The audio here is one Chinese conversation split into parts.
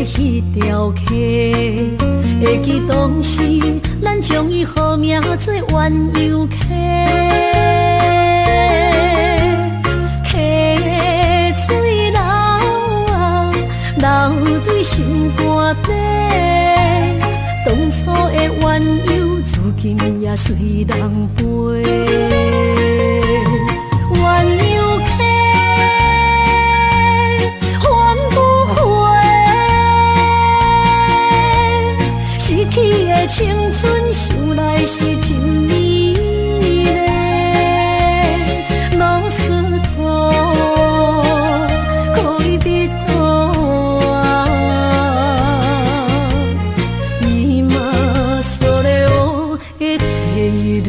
迄条溪，会记当时咱将伊号名做鸳鸯溪。溪水流啊，流对心肝底。当初的鸳鸯，如今也随人飞。鸳鸯溪，还不回。失去的青春，想来是真美丽。老师徒，可以比图啊，伊嘛所了的退路。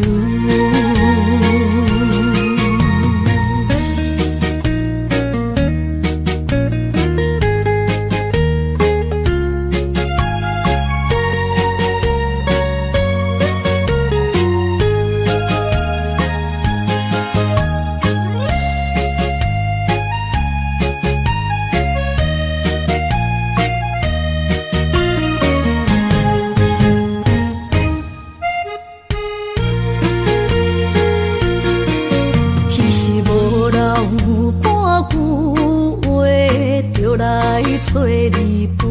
找你陪，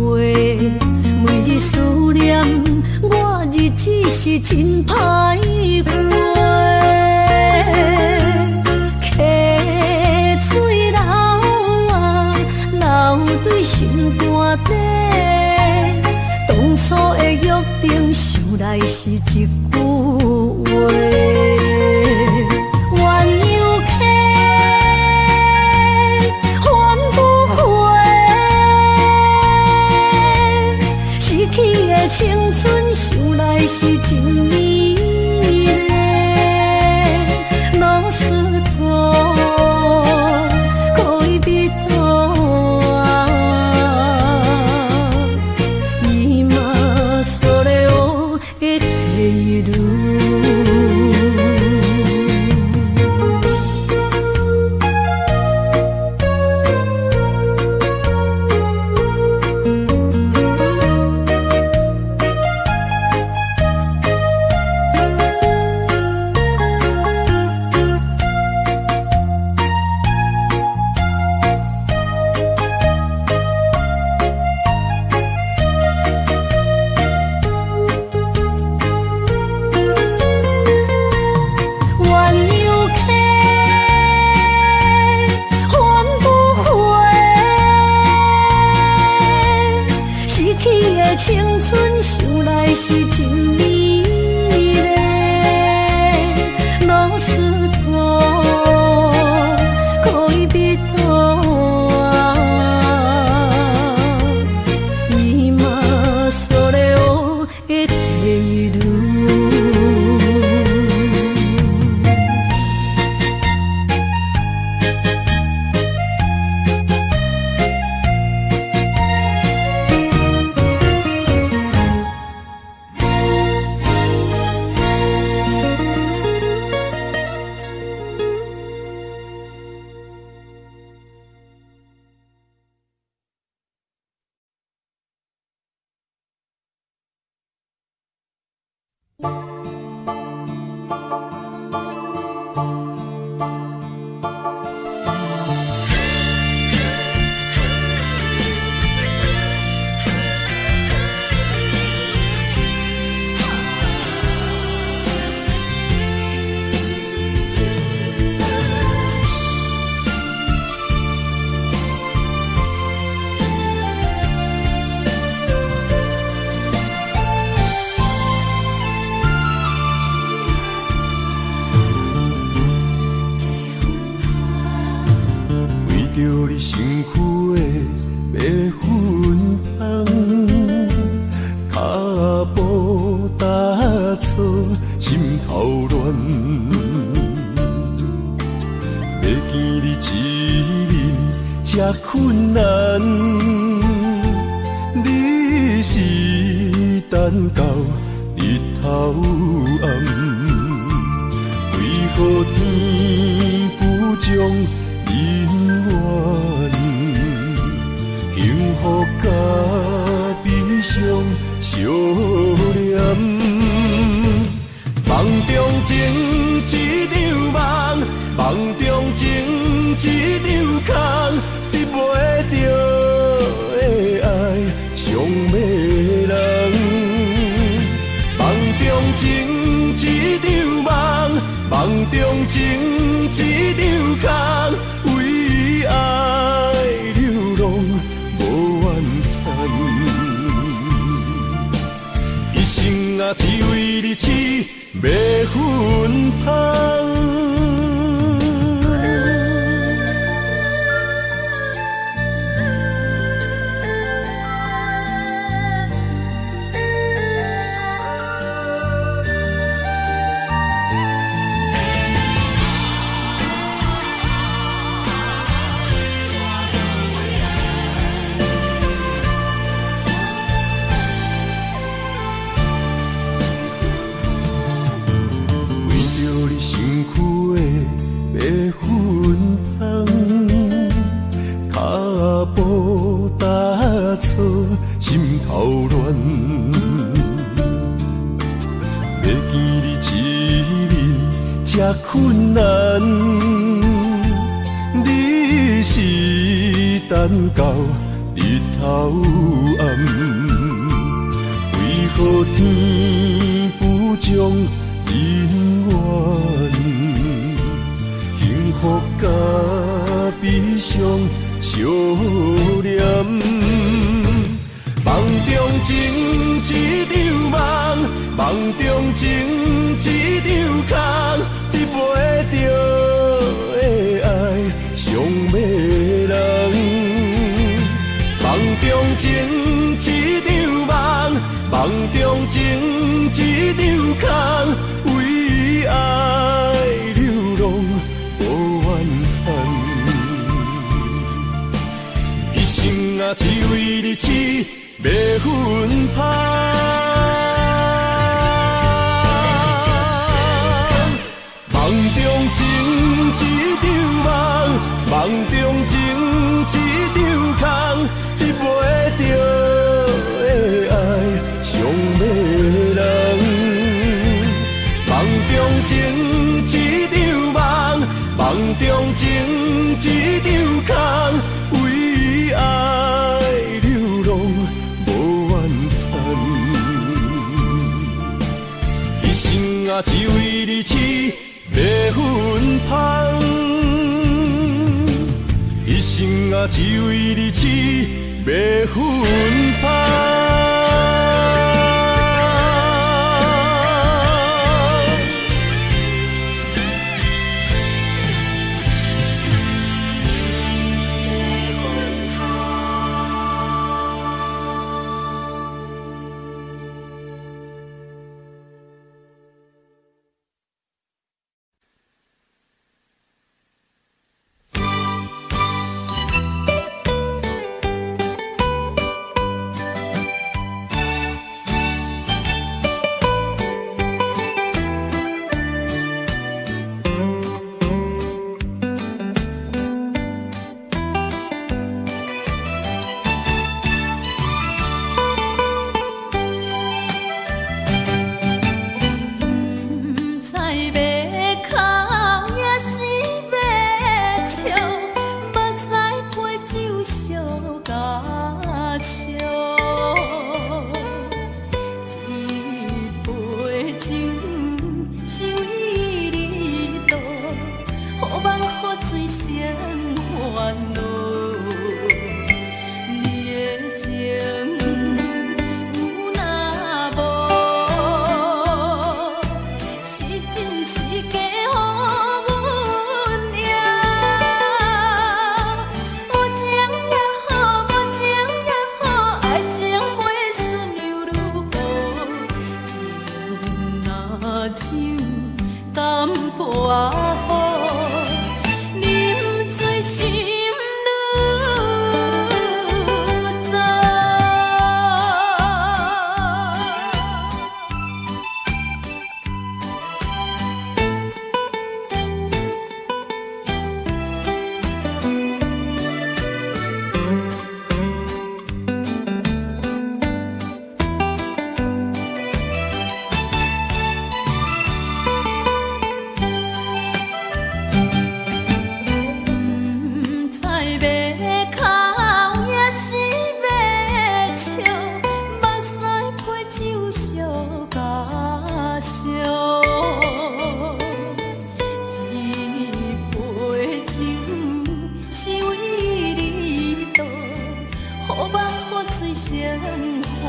每日思念，我日子是真歹过。溪水流啊，流对心肝底。当初的约定，想来是一句话。青春想来是真美丽，老师徒可以比图啊，伊嘛所了的退路。青春想来是真美丽，老师徒可以比图啊，伊嘛所了的退路。着你身躯的白粉红，脚步踏错，心头乱。要见你一面这困难，你是等到日头暗，为何天不将？因缘幸福甲相念。梦中情一场梦，梦中情一场空，得袂着的爱上迷人。梦中情一场梦，梦中情一场空，为爱流浪无怨叹。一生啊，只为你痴，袂分芳。心头乱，要见你一面这困难，你是等到日头暗，为何天不将人怨？幸福甲悲伤相连。梦中情一场梦，梦中情一场空，得袂着的爱上迷人。梦中情一场梦，梦中情一场空，为爱流浪无怨叹。一生啊，只为你痴，袂分芳。梦中情一场梦，梦中情一场空，得袂着的爱上迷人。梦中情一场梦，梦中情一场空，为爱流浪无怨叹。一生啊，只为你痴，袂分芳。一生啊，只为你痴，袂分芳。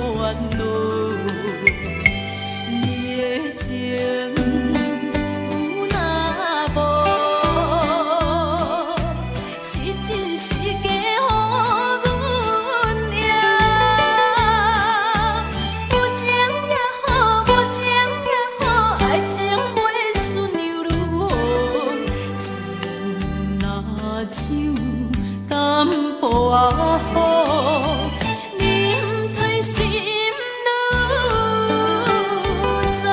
烦恼。你的情有若无，是真是假？啊好，啉醉心愈糟。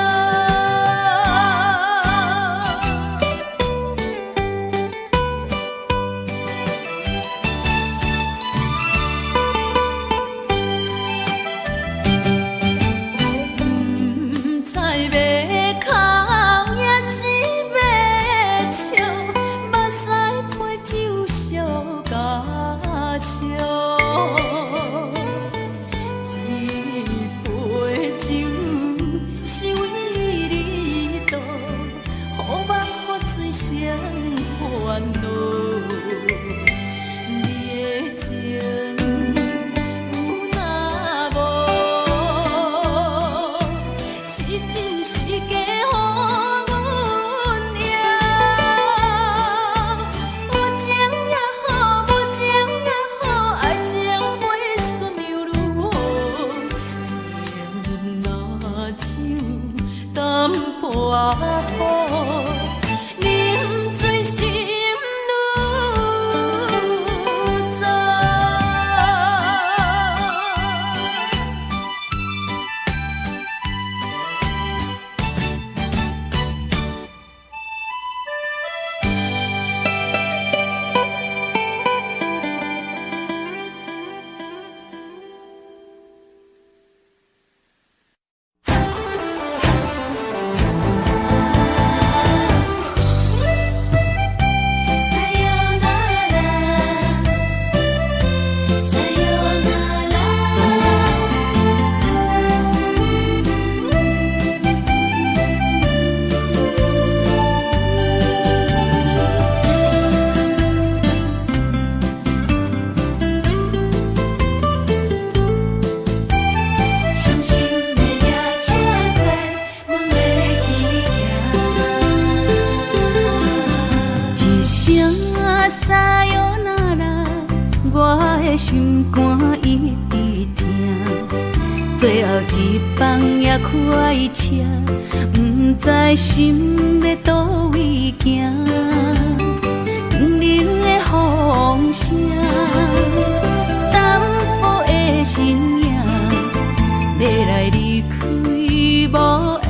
不知要哭也是要笑，目屎配酒烧甲烧。一杯酒是为你倒，予梦喝醉成烦恼。你的情有若无，是真是假？啊好，啉醉心愈糟。心肝一直疼，最后一放也开车，不知心要倒位行。冷冷的风声，淡薄的身影，要来离开无缘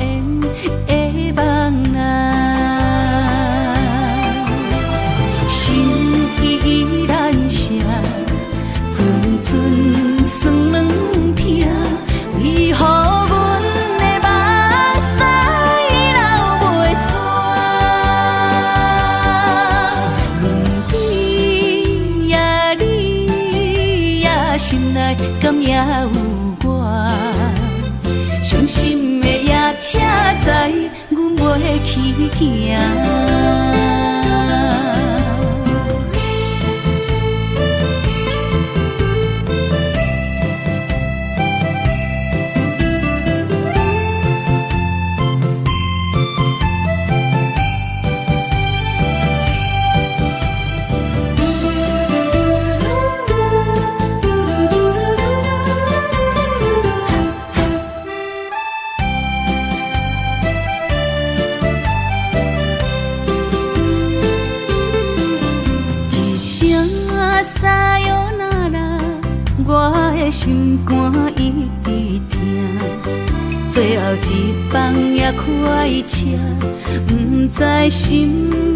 的梦啊，心依然舍。寸寸酸软疼，为何阮的目屎流袂煞？问你呀，你呀，心内敢也有我？伤心的夜车载，阮袂去行。心肝一直疼，最后一放也开车，不知心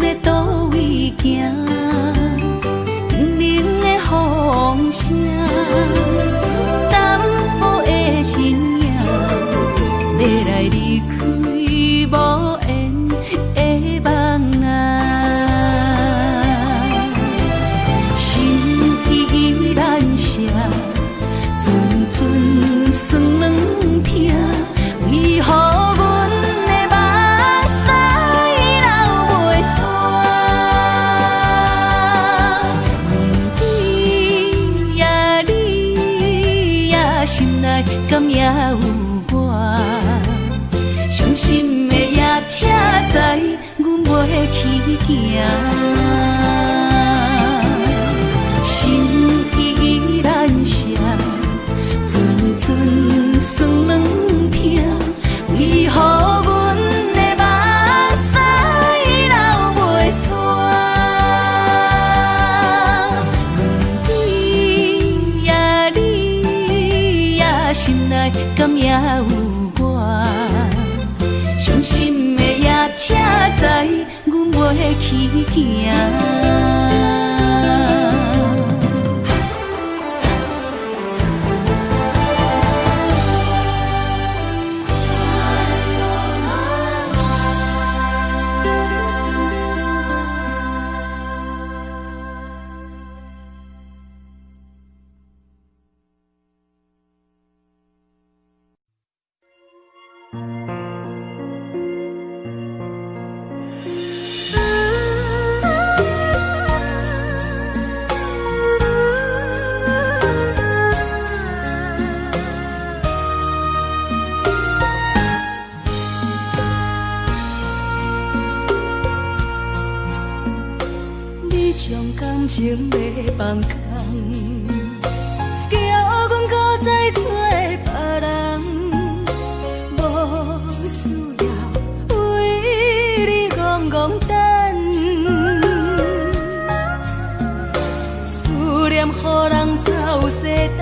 要倒位行。冷冷的风声，淡薄的身影，要来离开无缘的梦啊，心依然舍。寸酸软疼，为何阮的目屎流袂煞？问你呀，你呀，心内敢也有我？伤心的夜车载，阮袂去行。心依然伤，阵阵酸软痛，为何阮的目屎流袂煞？你呀你呀，心内敢也有我？伤心的夜车载，阮袂去行。感情要放空，叫阮搁再找别人，无需要为你戆戆等，思念予人走西东，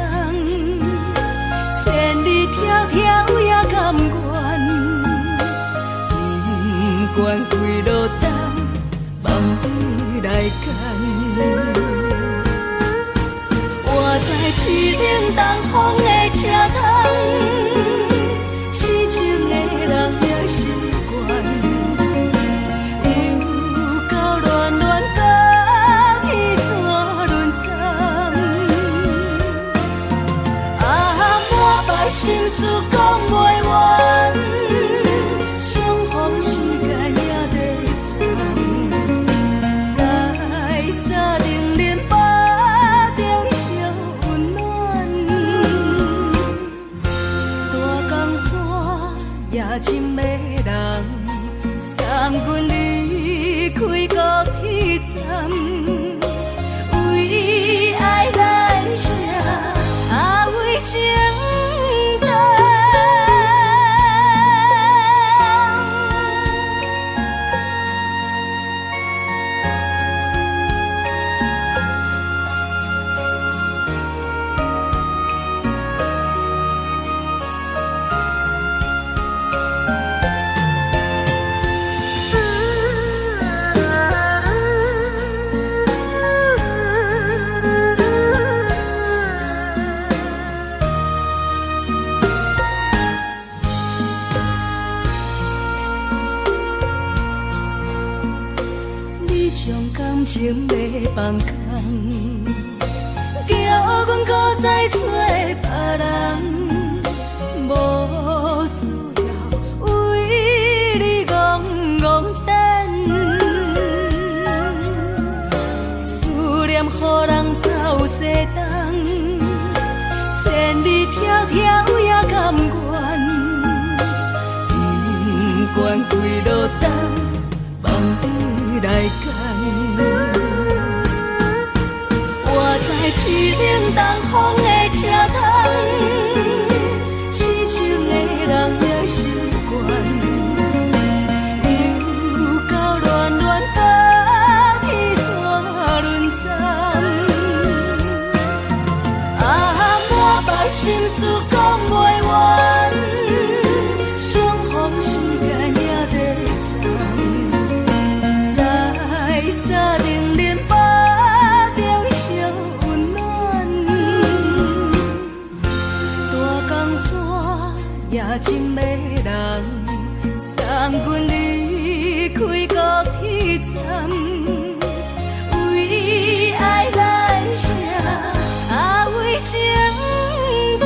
千里迢迢也甘愿，不管几落冬，梦你来干。我在市顶东风的车窗，痴情的人也习惯，又到乱乱甲去山轮站，满腹心事讲袂完，相逢时间也真迷人，送阮离开高铁站，为爱难舍，为情重。感情要放空，叫阮搁再找别人，无需要为你戆戆等，思念予人走西东，千里迢迢也甘愿，不管几落冬，梦你来干。我在市顶东风的车窗，痴情的人也习惯，又到乱乱甲去山轮站，满腹心事讲袂完，相逢时间也在等，在沙丁林巴中相温暖，大江山也真迷人，送阮离开高铁站，为爱难舍，为情重。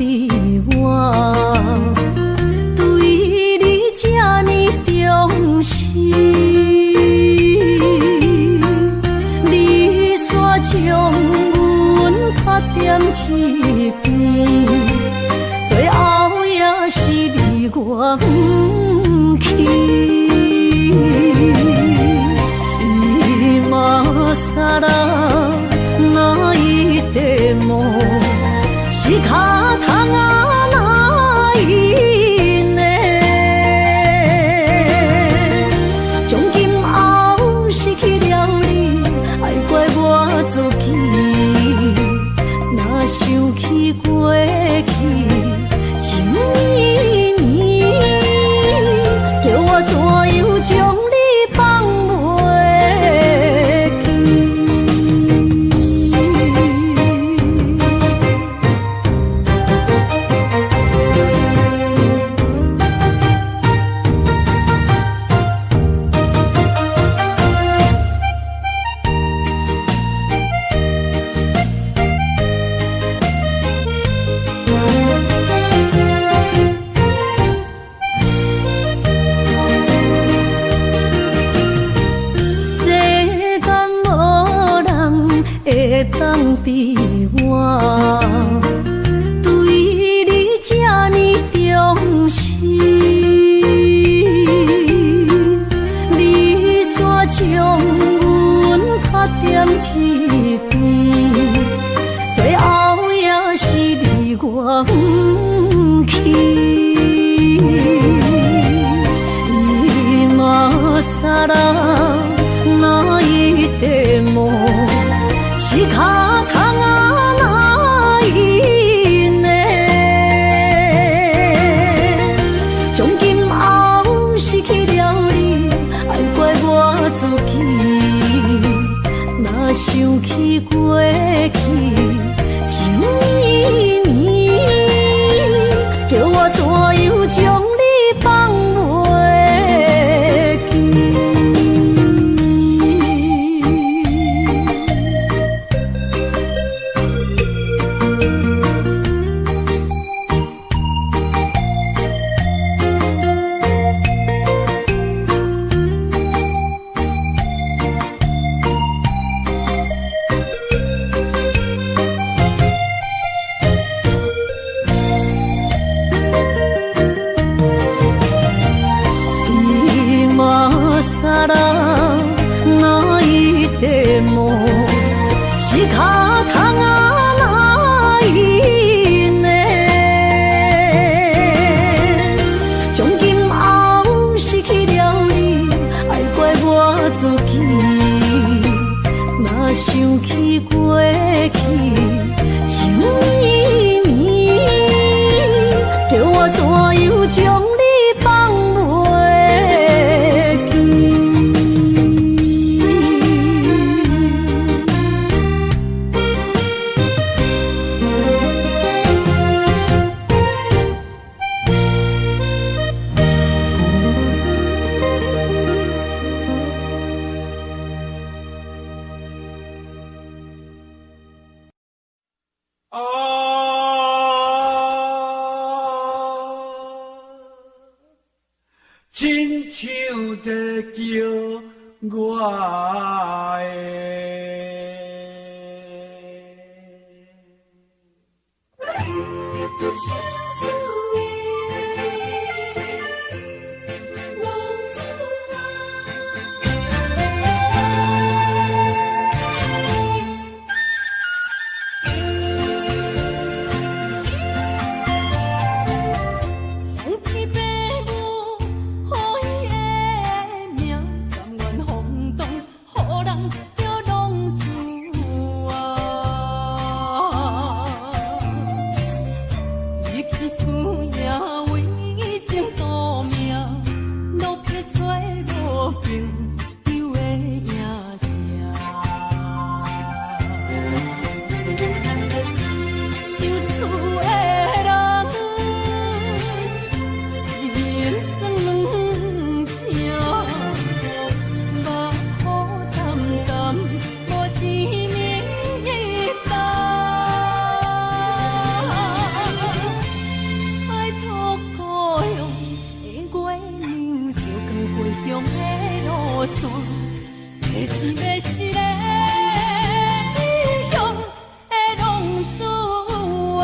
比我对你这呢重视，你煞将阮较点一边，最后也是你我不去。今さら泣いても仕方がないね。从今后失去了你，爱怪我自己。若想起过去情绵绵，叫我怎样将你放袂？当比我对你这呢重视，你煞将阮较点一边，最后也是你我不去。今さら泣いても仕方がないね。从今后失去了你，爱怪我自己。若想起过去情绵绵，叫我怎样将你放袂记？さら泣いても仕方がないね。从今后失去了你，爱怪我自己。若想起过去情绵绵，叫我怎样将你放袂记？亲像在叫我线，提钱要是个异乡的浪子啊。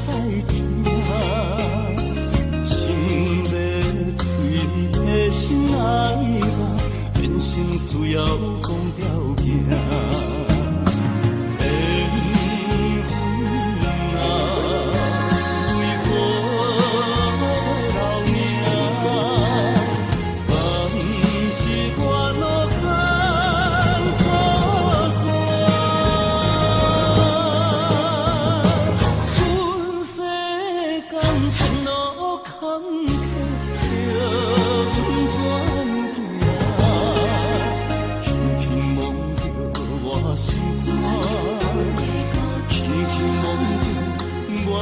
才知听，心要碎，提心爱我，变成需要讲条行。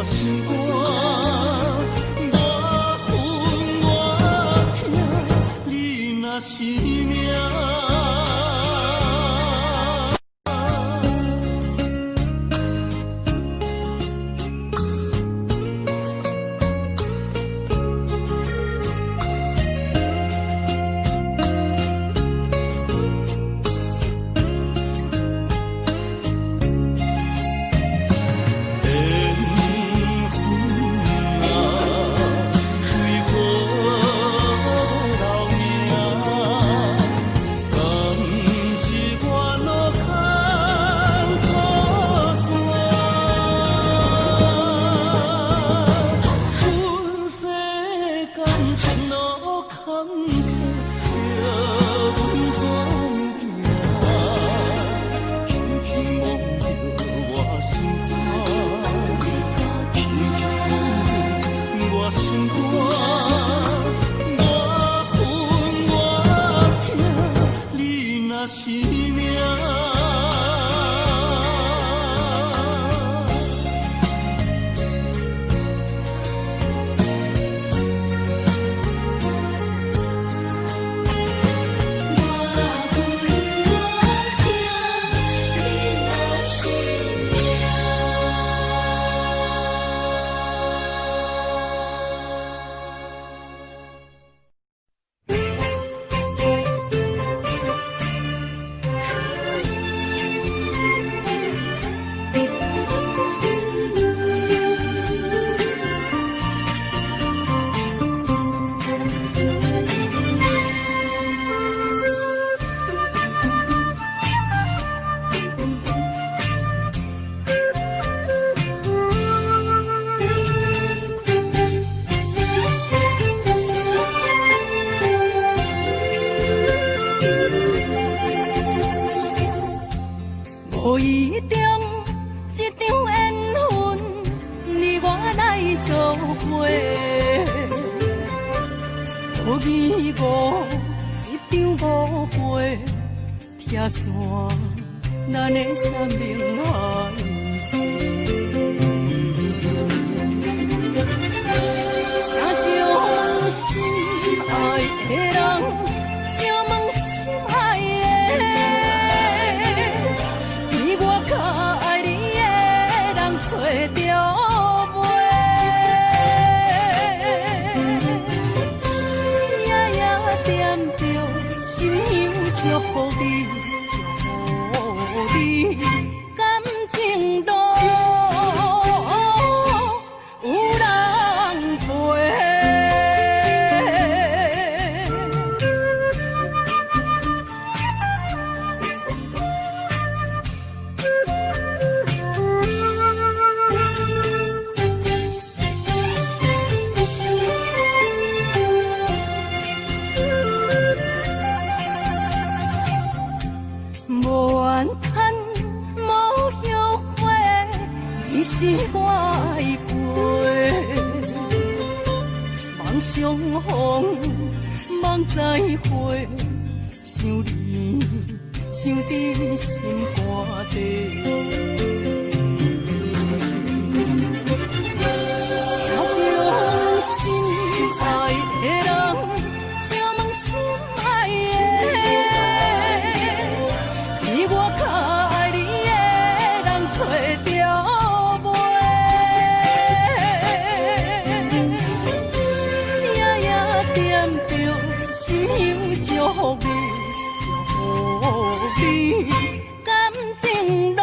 心肝，我恨我痛，你若是命。无一点一场缘分，你我来做伙。无义无一场误会，拆散咱的三明海誓。请将心爱的人，请问心爱的。找着袂，夜夜惦着，心香祝福你，祝福你，感情路有人陪。是我爱过，梦相逢，梦再会，想你，想伫心肝底。请将心爱的人，请问心爱的，比我较爱你的人找着。祝福你，祝福你，感情路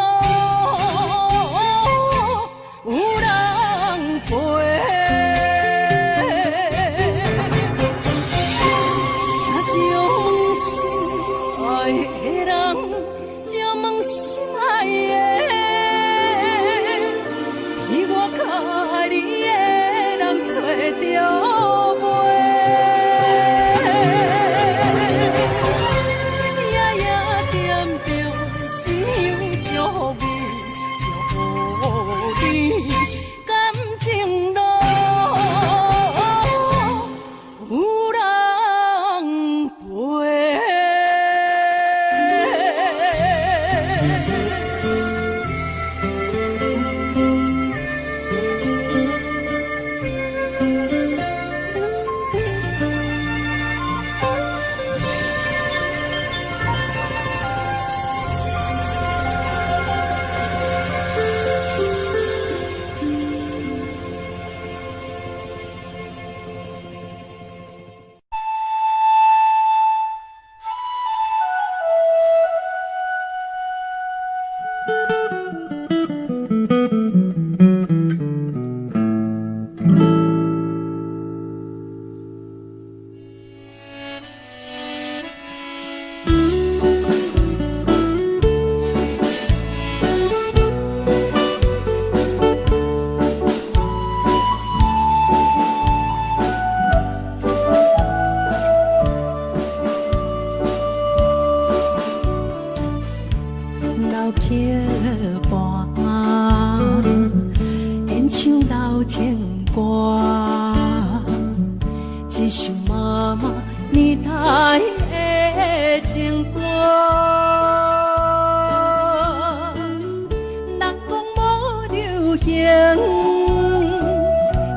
行，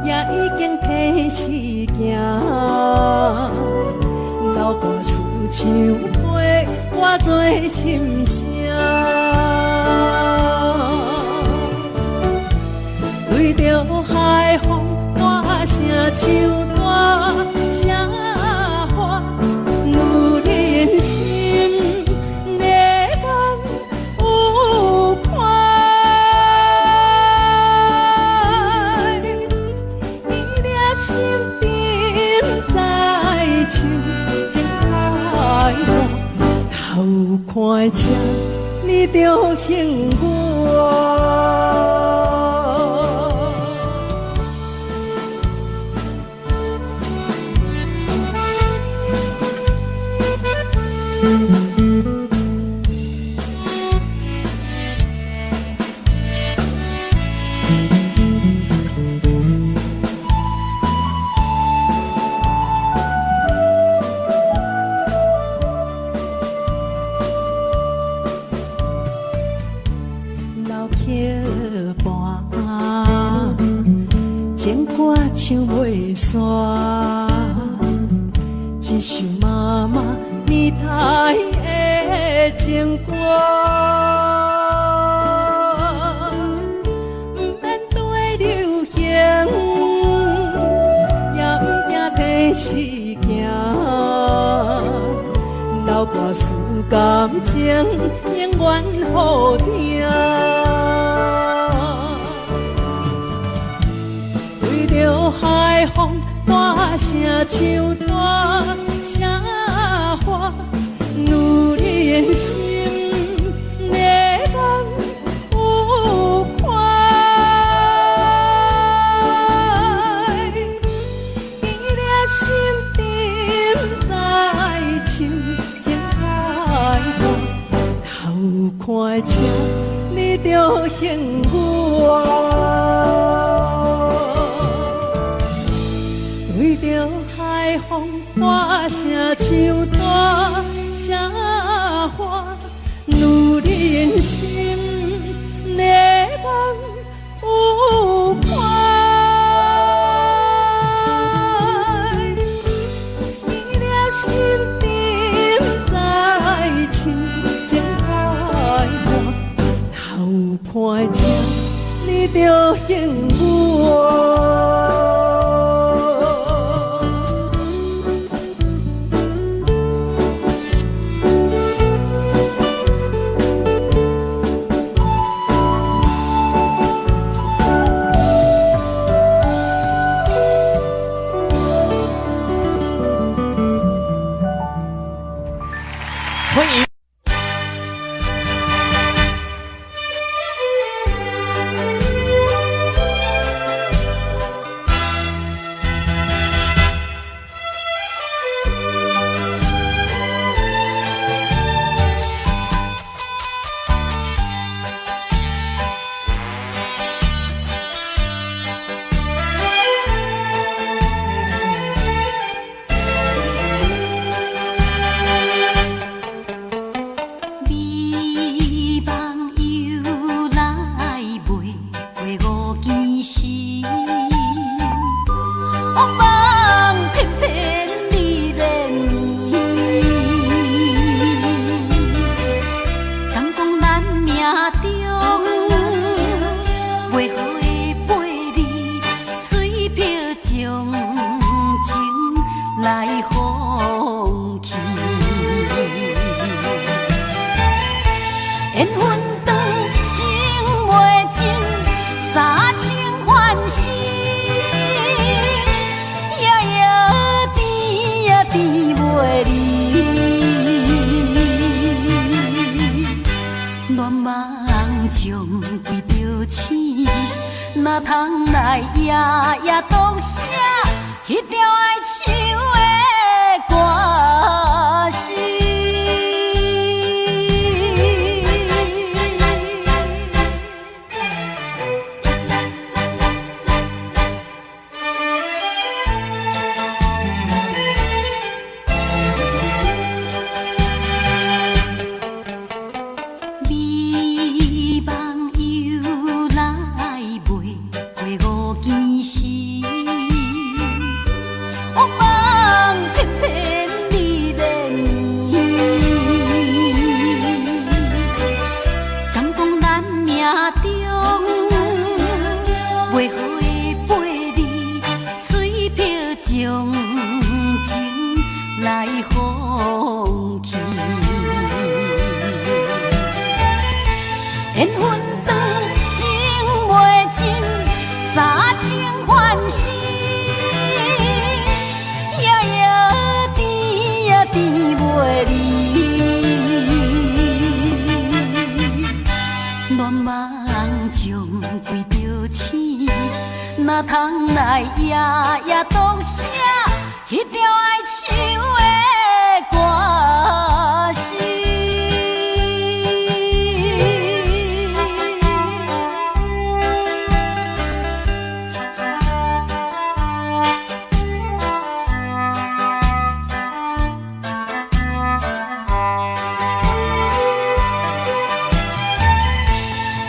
也已经提示行。流大思像花，我做心声。对着海风，我声唱大声花，女人心热望有看。伊粒心顶在唱，情海浪，头看车，你着幸我。唱袂煞，一首妈妈年代的情歌，不免对流行，也不惊天时行，流大思感情永远好听。着海风，大声唱大声花，女人心热望有看。伊粒心顶在唱，情海浪，头看车，你着幸我。对着海风，大声唱大声花，女人心热望有看。伊粒心顶在唱，情海浪，头看车，你着幸我。哪通来夜夜讲写迄条爱唱的歌词？美梦又来袂。为着钱，哪通来夜夜当写迄条爱唱的歌词？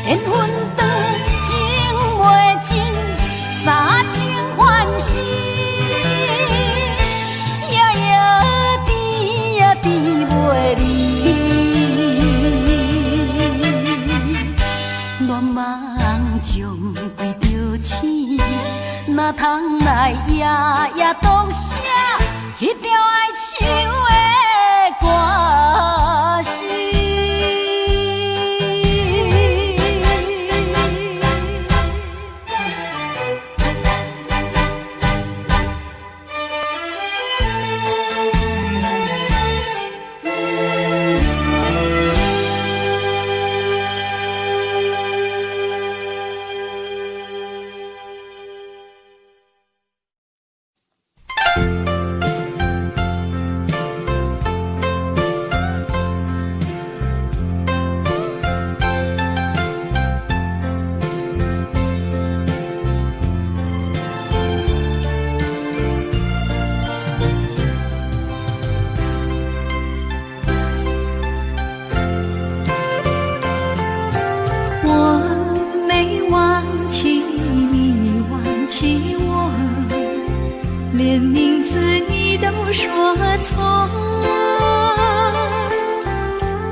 缘分长情袂尽，三情换死，夜夜甜袂离。恋梦中为着钱，哪通来夜夜当写迄条爱唱的歌词？连名字你都说错，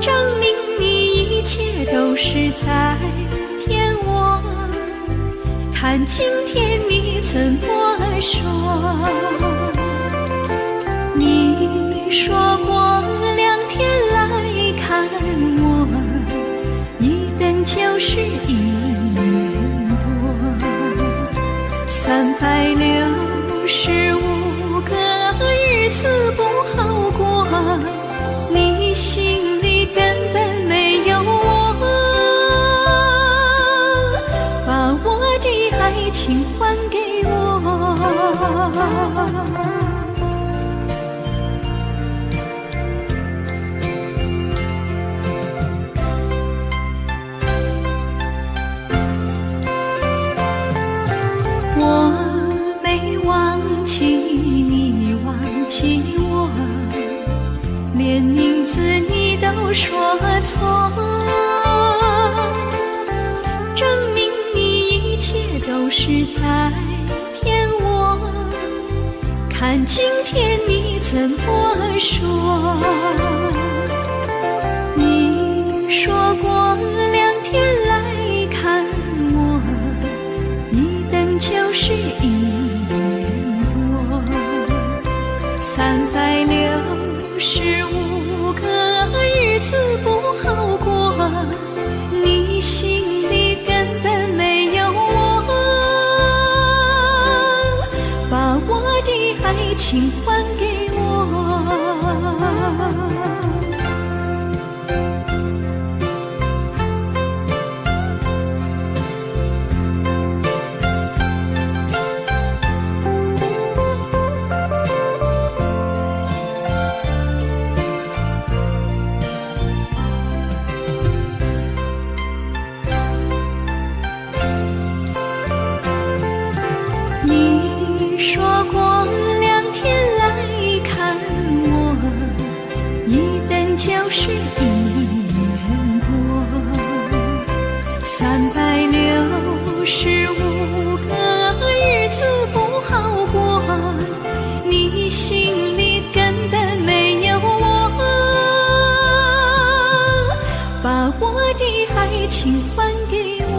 证明你一切都是在骗我。看今天你怎么说？你说过2天来看我，一等就是1年多，365个日子不好过，你心里根本没有我，把我的爱情还给我。连名字你都说错，证明你一切都是在骗我。看今天你怎么说？你说过2天来看我，一等就是1年多，365个日子不好过，你心里根本没有我，把我的爱情还给我。你说过2天来看我，一等就是1年多，365个日子不好过，你心里根本没有我，把我的爱情还给我。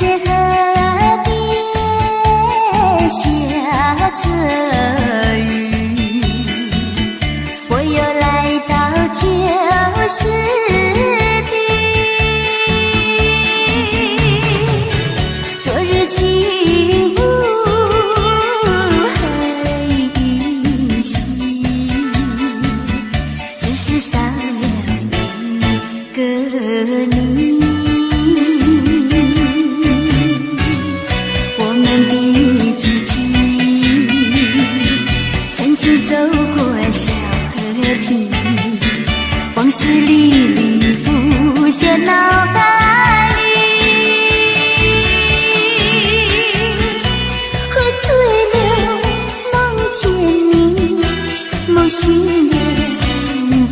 些河边下着雨，我又来到旧时地。昨日轻雾黑依稀，只是少了一个你。走过小河堤，往事历历浮现脑海里。喝醉了梦见你，梦醒了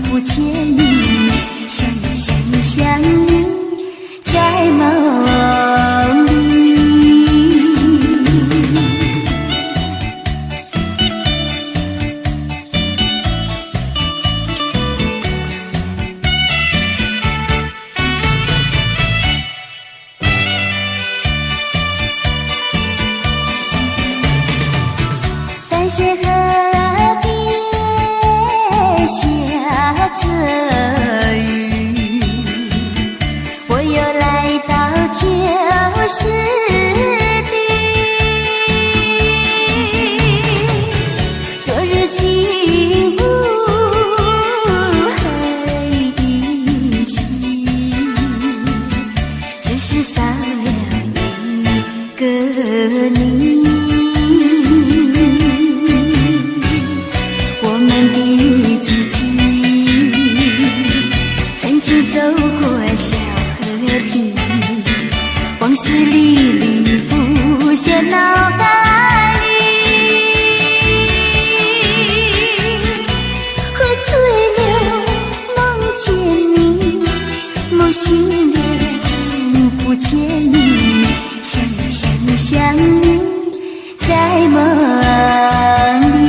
不见你，想你在梦里。些河边下着雨，我又来到旧时地。昨日轻雾黑依稀，只是少了一个你。走过小河堤，往事历历浮现脑海里。喝醉了梦见你，梦醒了不见你，想你在梦里。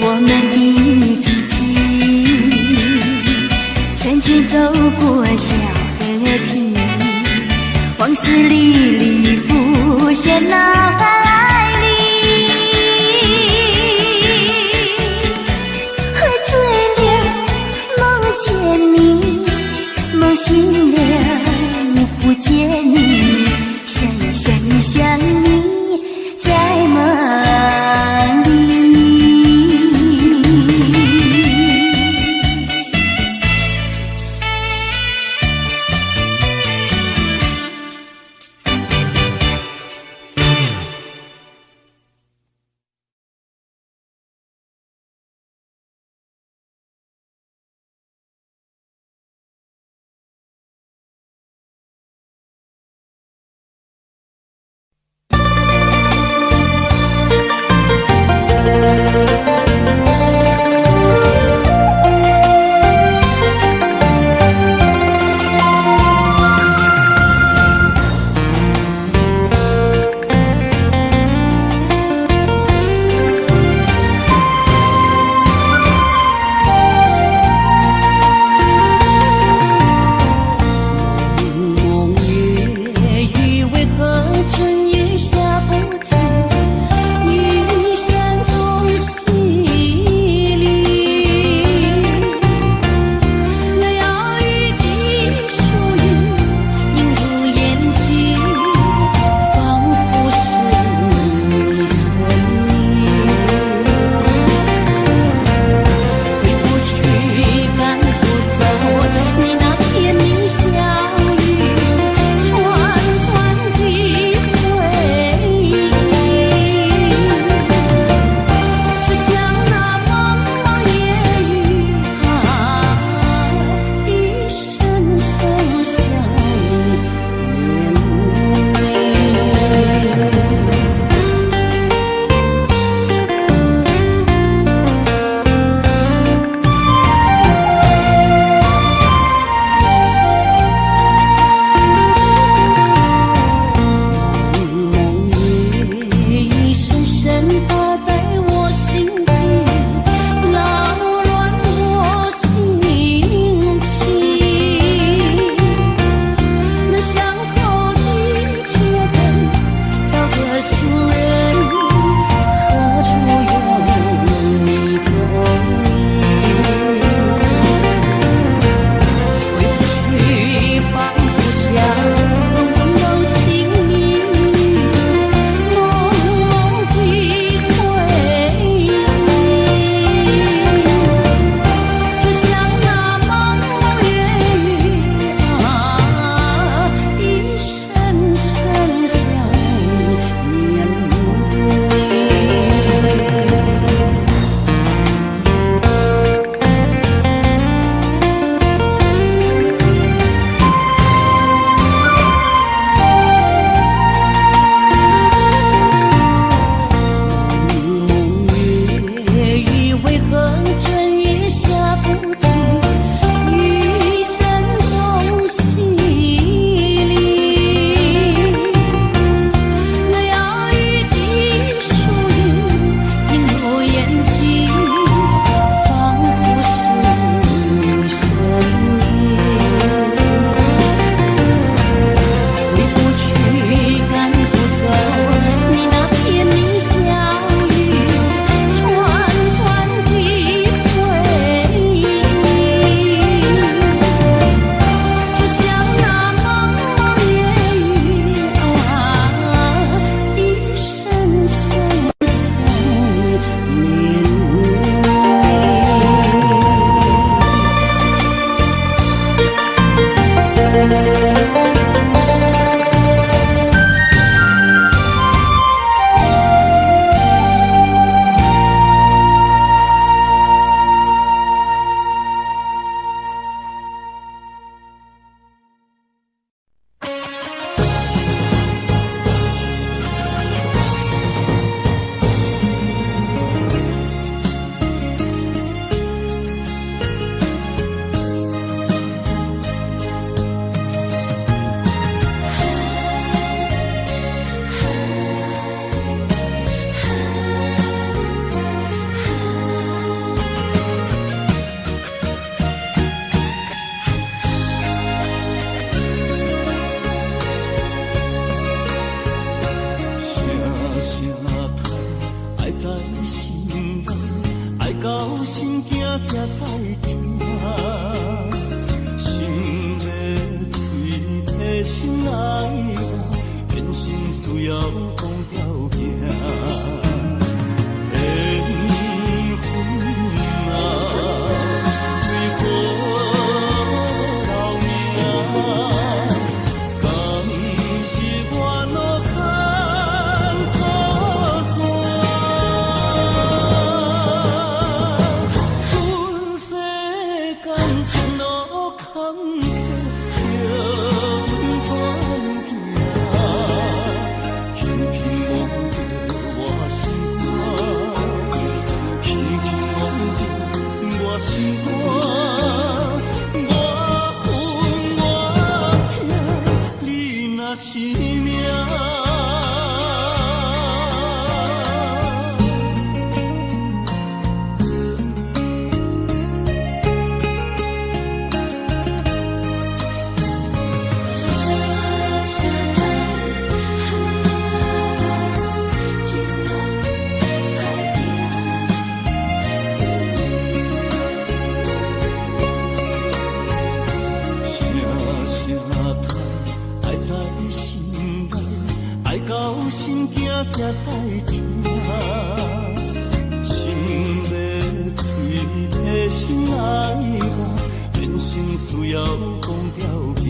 我们的知己曾经走过小河堤，往事历历浮现脑海里。喝醉了梦见你，梦醒了不见你，想你在梦里。才知听，心要嘴提心爱我，变心需要讲条件。才知听，心要嘴提心爱我，变心需要讲条件。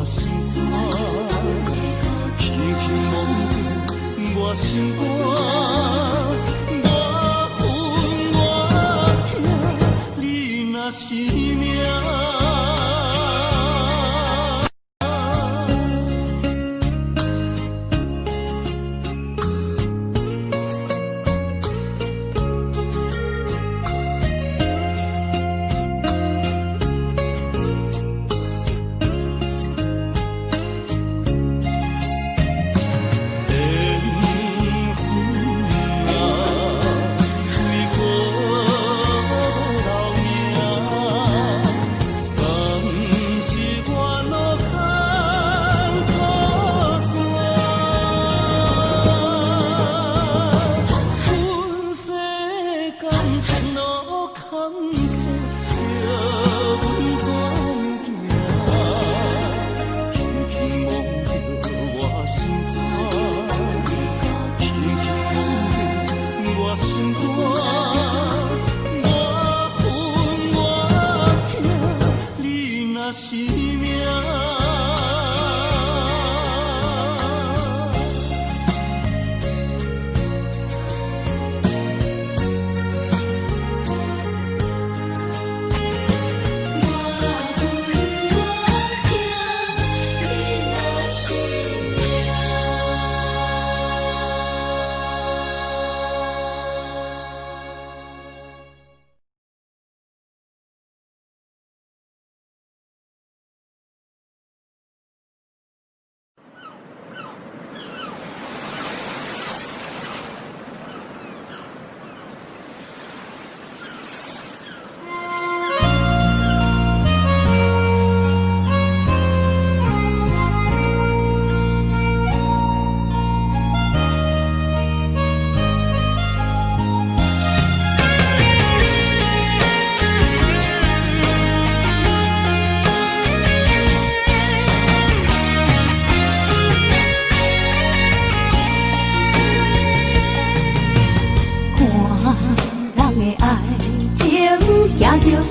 心肝，我恨我痛，你若是命。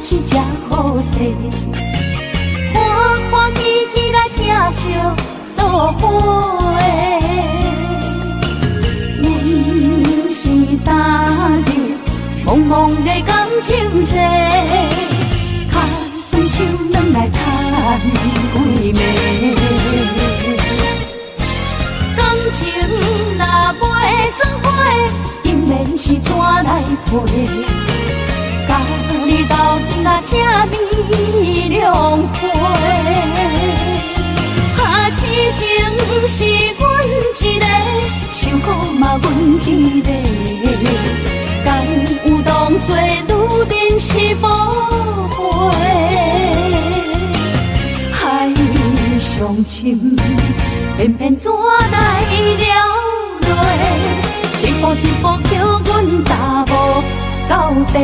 是只好势，欢欢喜喜来疼惜做伙的。阮是踏入茫茫的感情际，卡酸手软来叹几暝。感情若袂做伙，定然是纸来陪。甲你斗阵啊，这美良配。痴情是阮一个，受苦嘛阮一个，敢有当作女人是无悔？海上深，偏偏怎来了落？一步一步叫阮踏无到底。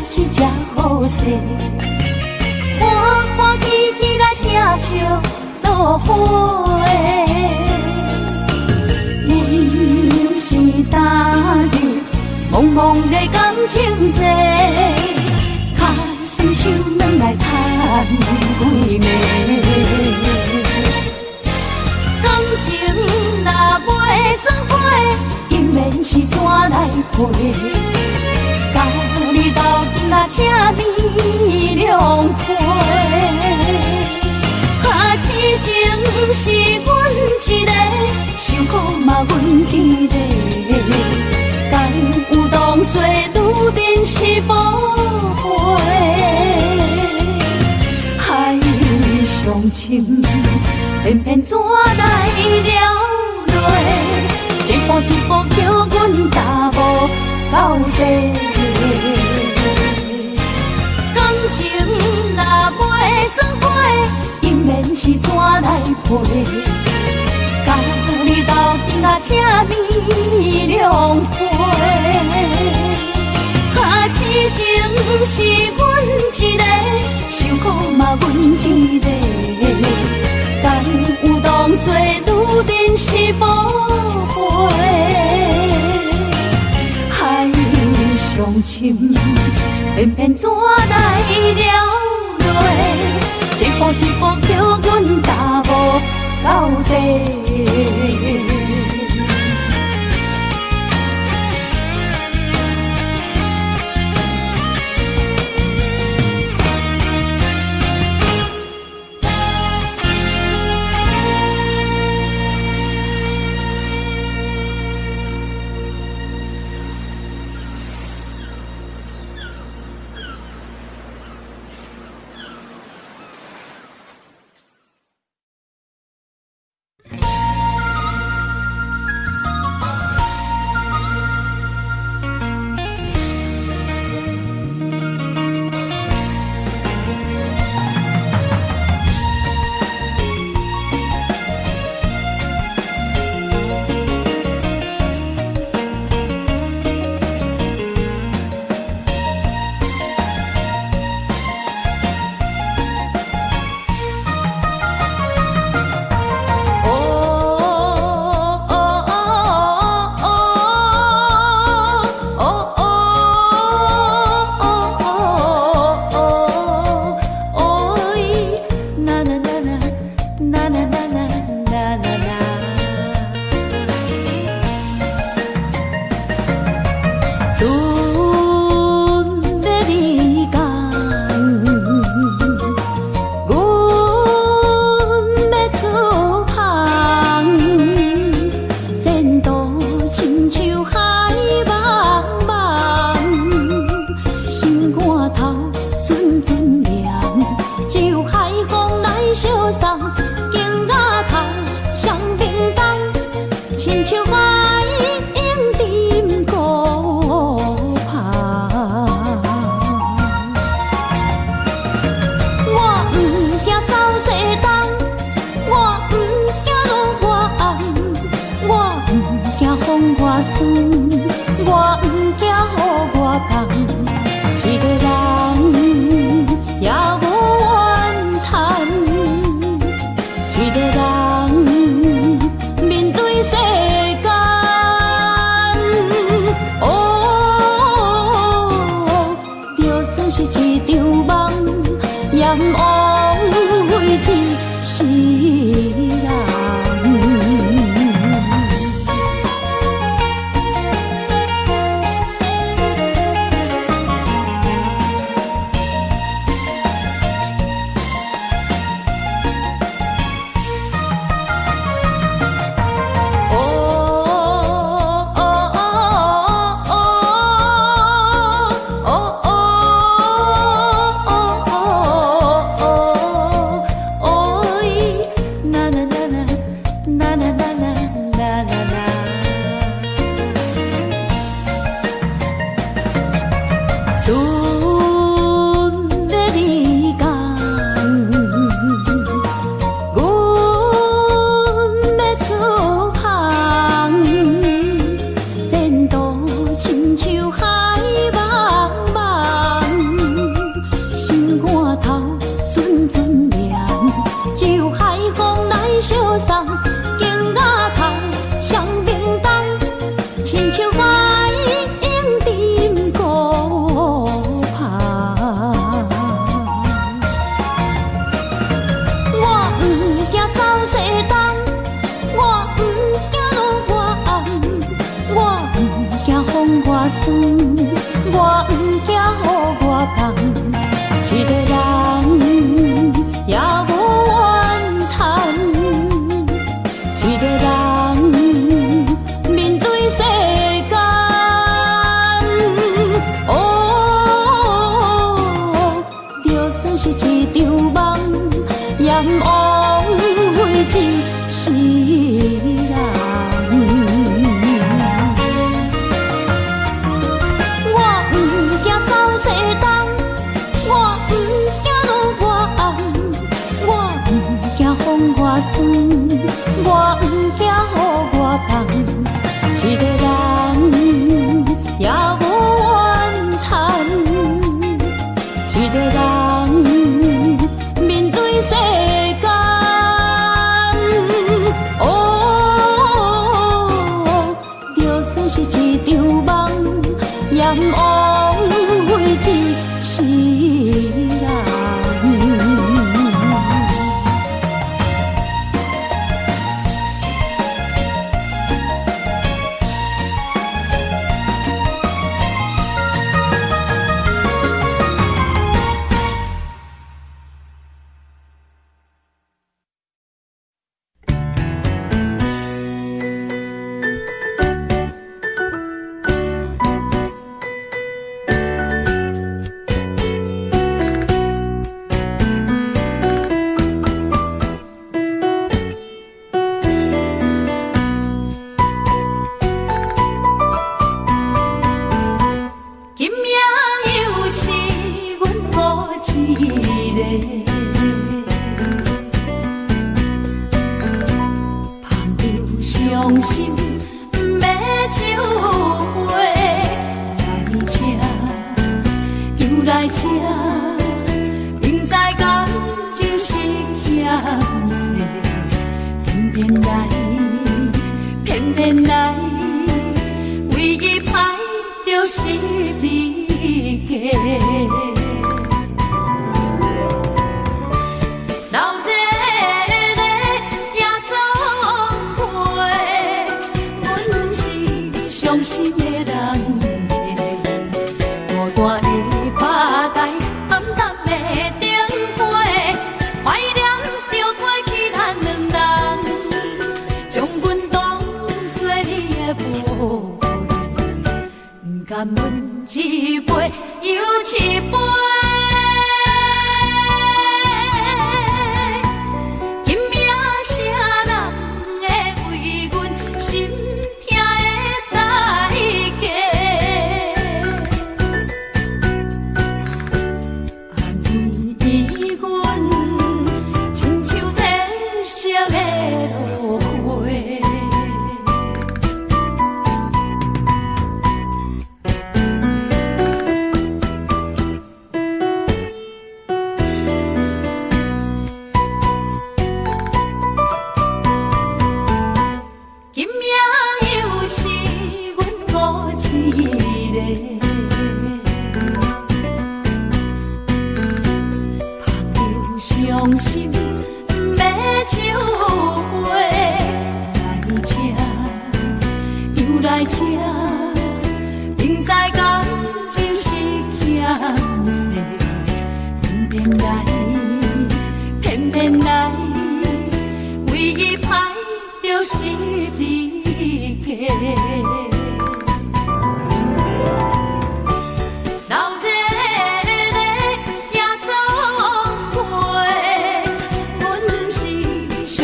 是只好势，欢欢喜喜来疼惜做伙的，阮是今日茫茫的感情债，脚酸手软来叹几暝，感情若袂做伙，永远是怎来陪？甲你斗阵啊，这美良配。痴情是阮一个，受苦嘛阮一个，敢有当作女人是无悔？海上深，偏偏怎来了落？一步一步叫阮踏无到底。感情若袂做伙，永远是怎来陪？甲你斗阵啊，这美良配。痴情是阮一个，受苦嘛阮一个，敢有当作女人是无悔？海上深，偏偏怎来了落？一步一步叫阮踏无到底。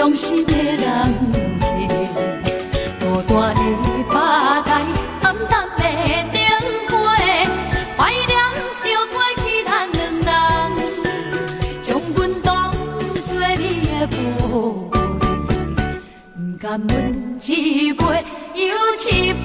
相思心的人客，孤单的巴台，暗淡的灯花，怀念着过去咱两人，将阮当作你的宝贝，不甘阮一杯又一杯。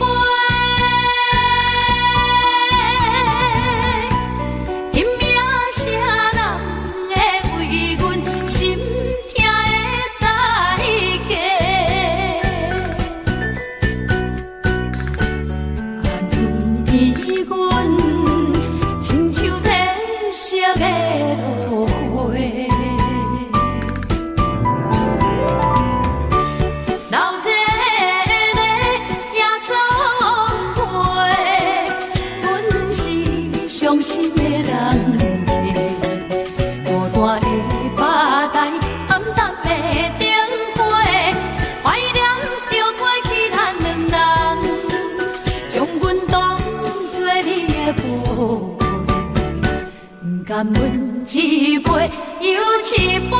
伤心的人客，孤单的巴台，暗淡的灯花，怀念着过去咱两人，将阮当作你的宝贝，不甘阮一杯又一杯。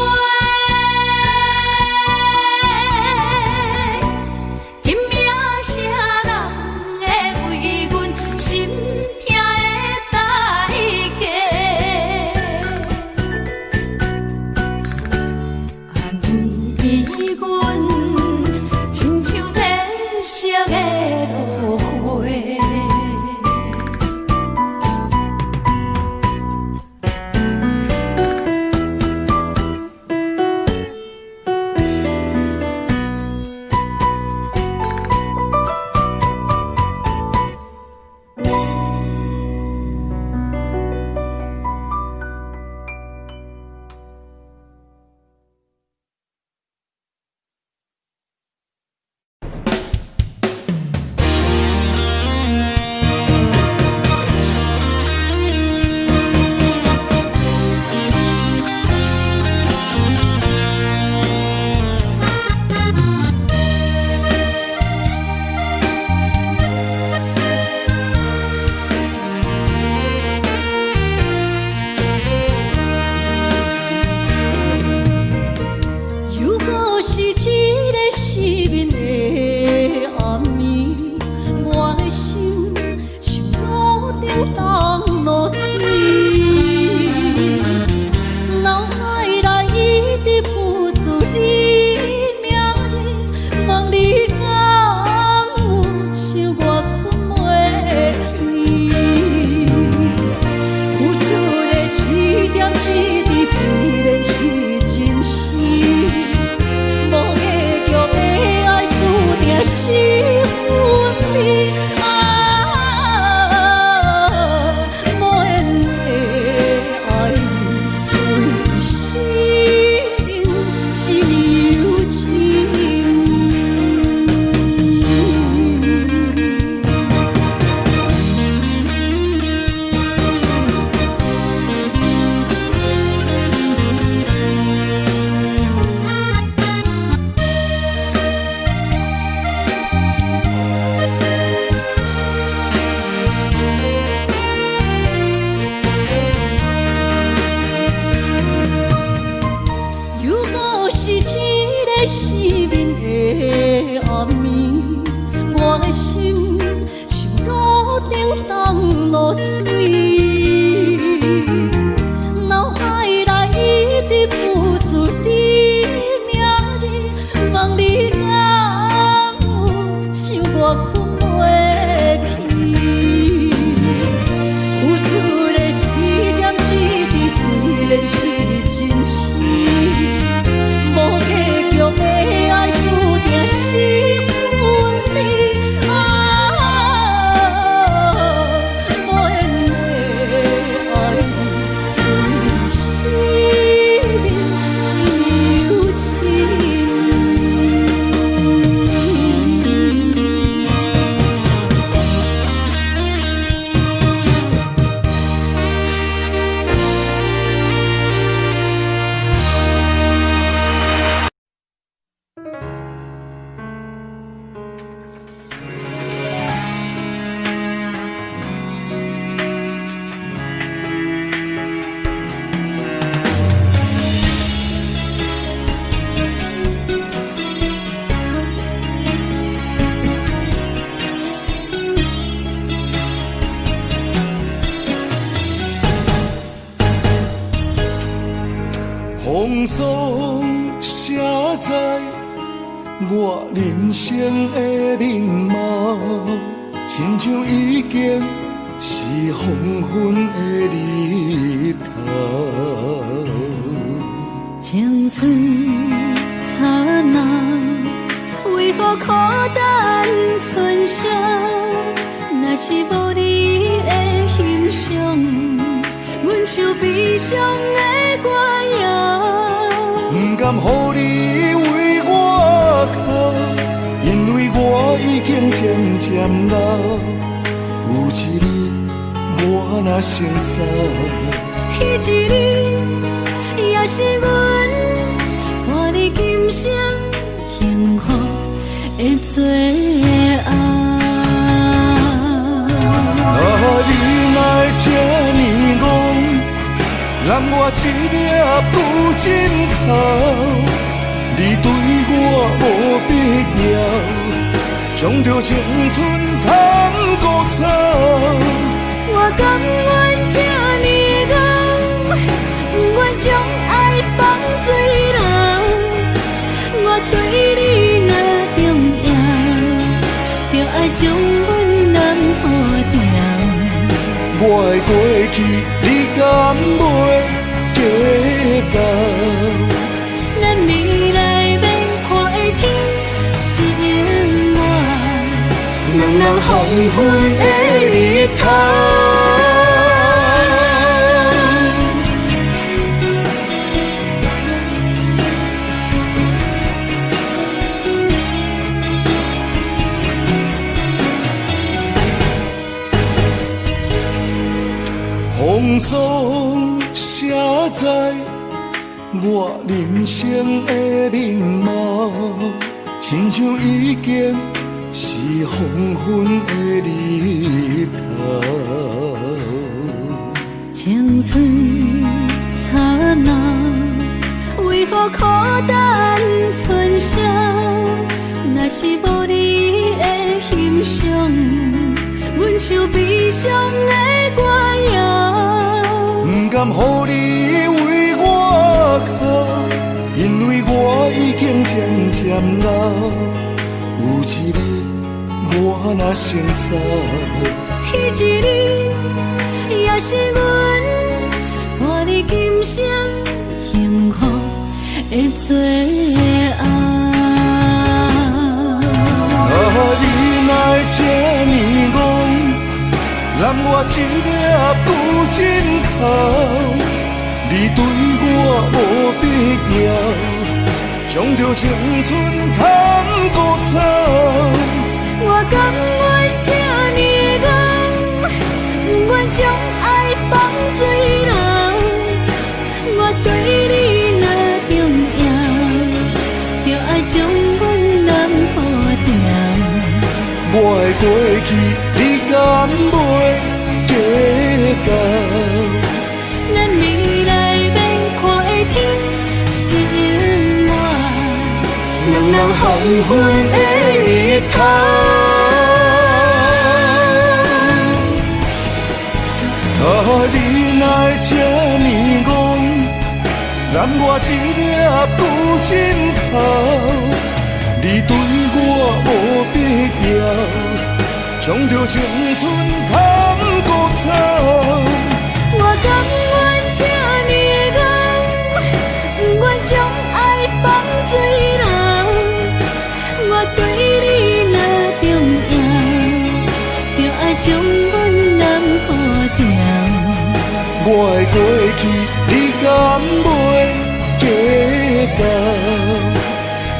我人生的面貌，亲像已经是黄昏的日头。青春刹那，为何孤单存剩？若是无你的欣赏，阮就悲伤的歌谣。不甘予你为我哭，因为我已经渐渐老。有一日我若先走，彼一日也是阮伴你今生幸福的最后。你若这呢戆，揽我一粒不尽头，你对我无必要，将着青春通孤草。我甘愿这呢戆，不愿将爱放水流。我对你若重要，就爱将阮人保掉。我的过去，你敢袂记到？咱未来免看的天是永远，两人黄昏的日头。风霜写在我人生的面貌，亲像已经是黄昏的日头。青春刹那，为何孤单存剩？若是无你的欣赏，阮就悲伤的歌谣。不甘予你为我哭，因为我已经渐渐老。有一日我若先走，彼一日也是阮伴你今生幸福的最后。你若这呢戆，揽我一粒不尽头，你对我无必要，将着青春通孤草。我甘愿这呢戆，不愿将爱放水流。我对你若重要，就爱将阮人保掉。我的过去，你敢袂记到？咱未来免看的天是永远，两人黄昏的日头。你若这呢戆，揽我一粒不尽头，你对我无必要，将着青春通孤草。我甘愿这呢戆，不愿将爱放水流。我对你若重要，就爱将阮人保掉。我的过去，你敢袂记到？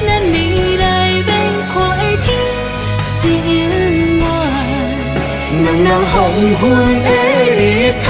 咱未来免看的天是永远，两人黄昏的日头。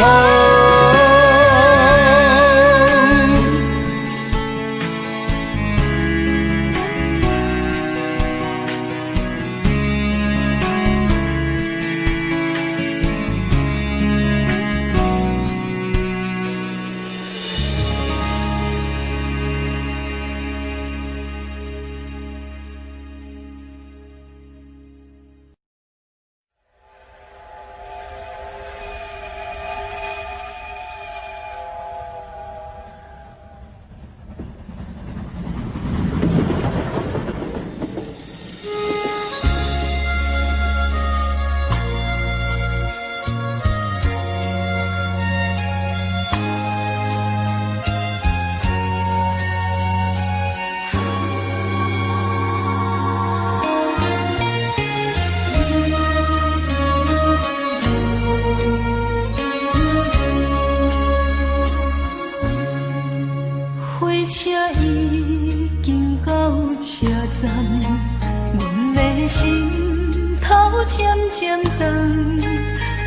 渐渐长，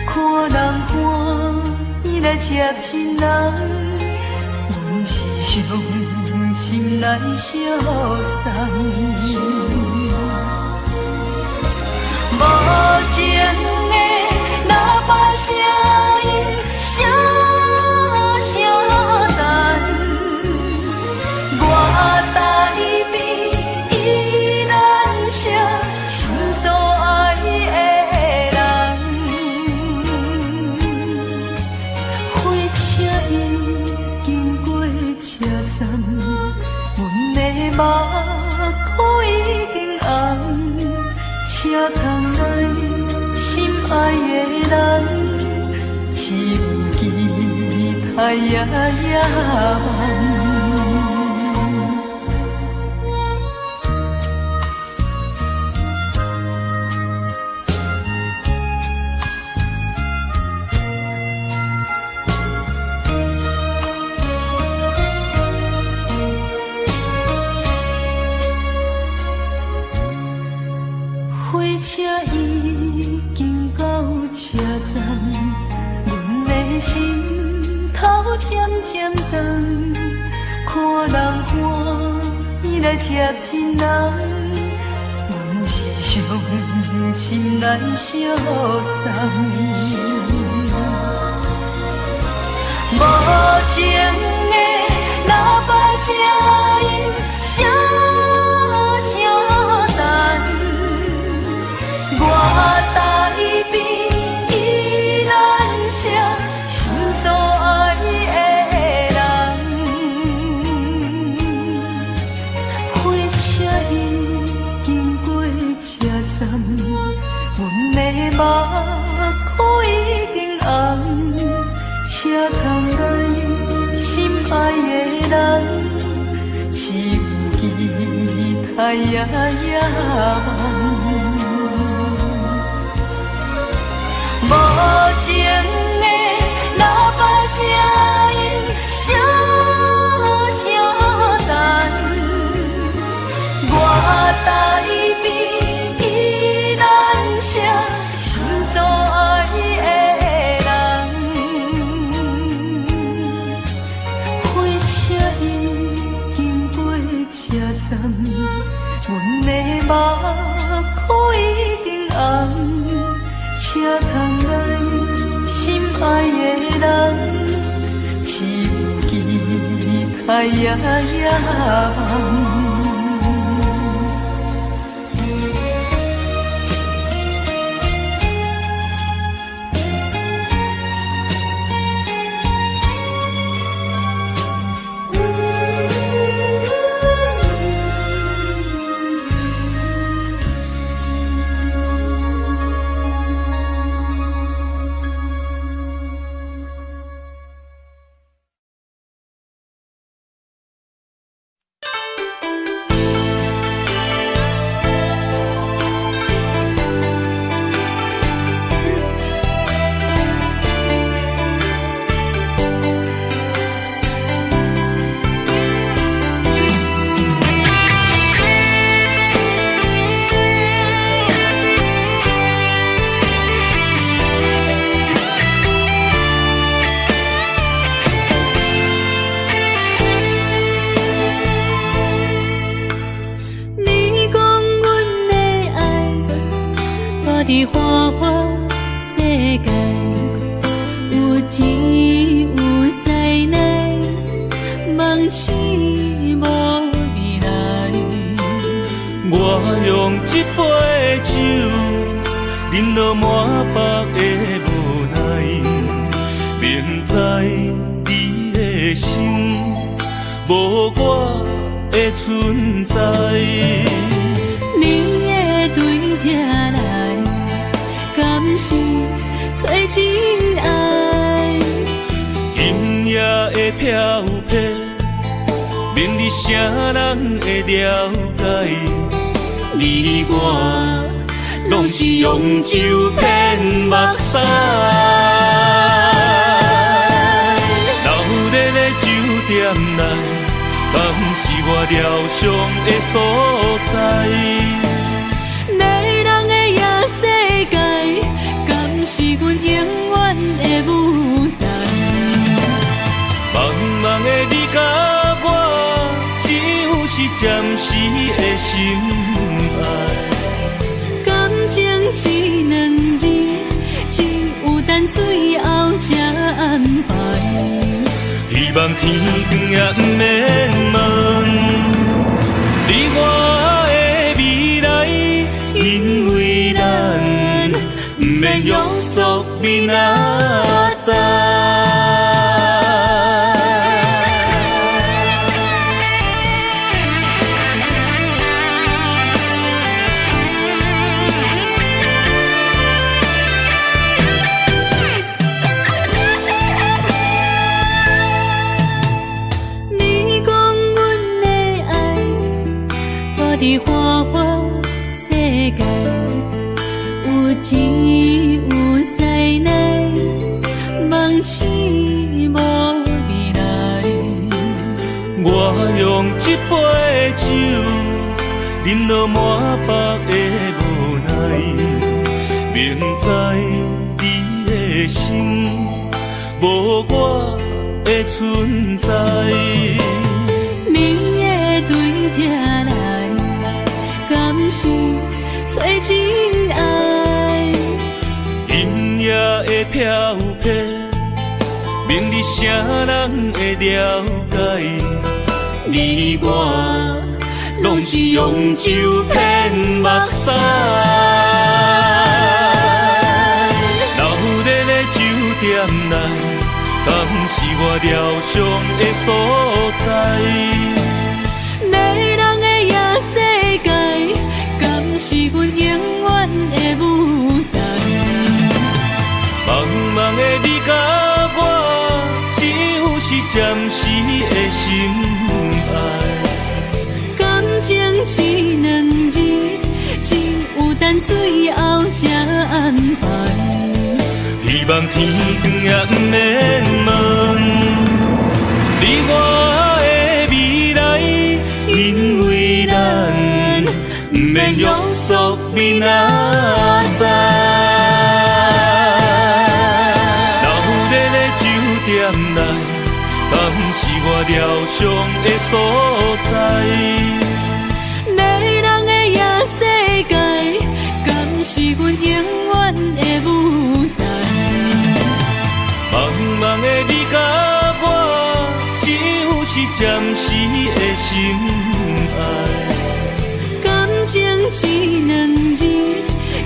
看人欢喜来接亲人，阮是伤心来相送。无情的喇叭声音，声声淡，我台边依然写心所爱的人。火车已经过车站，阮的目眶已经红。车窗内心爱的人，只有期待夜夜梦。火车已经到车站，阮的心头渐渐长，看人欢喜来接亲人，阮是伤心来相送。无情的喇叭声音，声声淡。我台边依然写心所爱的人，火车已经过车站，阮的目眶已经红，车窗内心爱的人，只有期待夜夜梦。无情的喇叭声音，声声淡，我台边依然写心所爱的人。火车已经过车站，阮的目眶已经红。车窗内心爱的人，只有期待夜夜梦。伫花花世界，有钱有势内，梦醒无未来。我用一杯酒，饮落满腹的无奈，明知你的心无我的存在。你的对这来，敢是找真爱？今夜的飘泊，明日啥人会了解？你我拢是用酒骗目屎，流热的酒店内，敢是我疗伤的所在？迷人的夜世界，心爱。感情一两字，只有等最后才安排。希望天光也不免问，你我的未来，因为咱不免约束明仔载。伫花花世界，有钱有势来，梦醒无未来。我用一杯酒，饮落满腹的无奈，明知你的心无我的存在。你的对这来。敢是找真爱？音乐的飘飘，明日谁人会了解？你我拢是用酒骗目屎，留在咧酒店内，敢是我疗伤的所在？是阮永远的舞台。茫茫的你甲我，只有是暂时的心爱。感情一两字，只有等最后才安排。希望天光也不免问，你我的未来，因为咱不免约束明仔载。留在咧酒店内，敢是我疗伤的所在？迷人的夜世界，敢是阮永远的舞台？茫茫的你甲我，只有是暂时的心爱。感情一两字，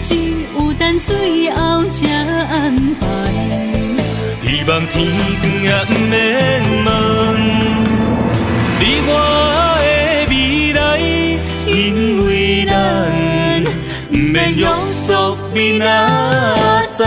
只有等最后才安排。希望天光也不免问，你我的未来，因为咱不免约束明仔载。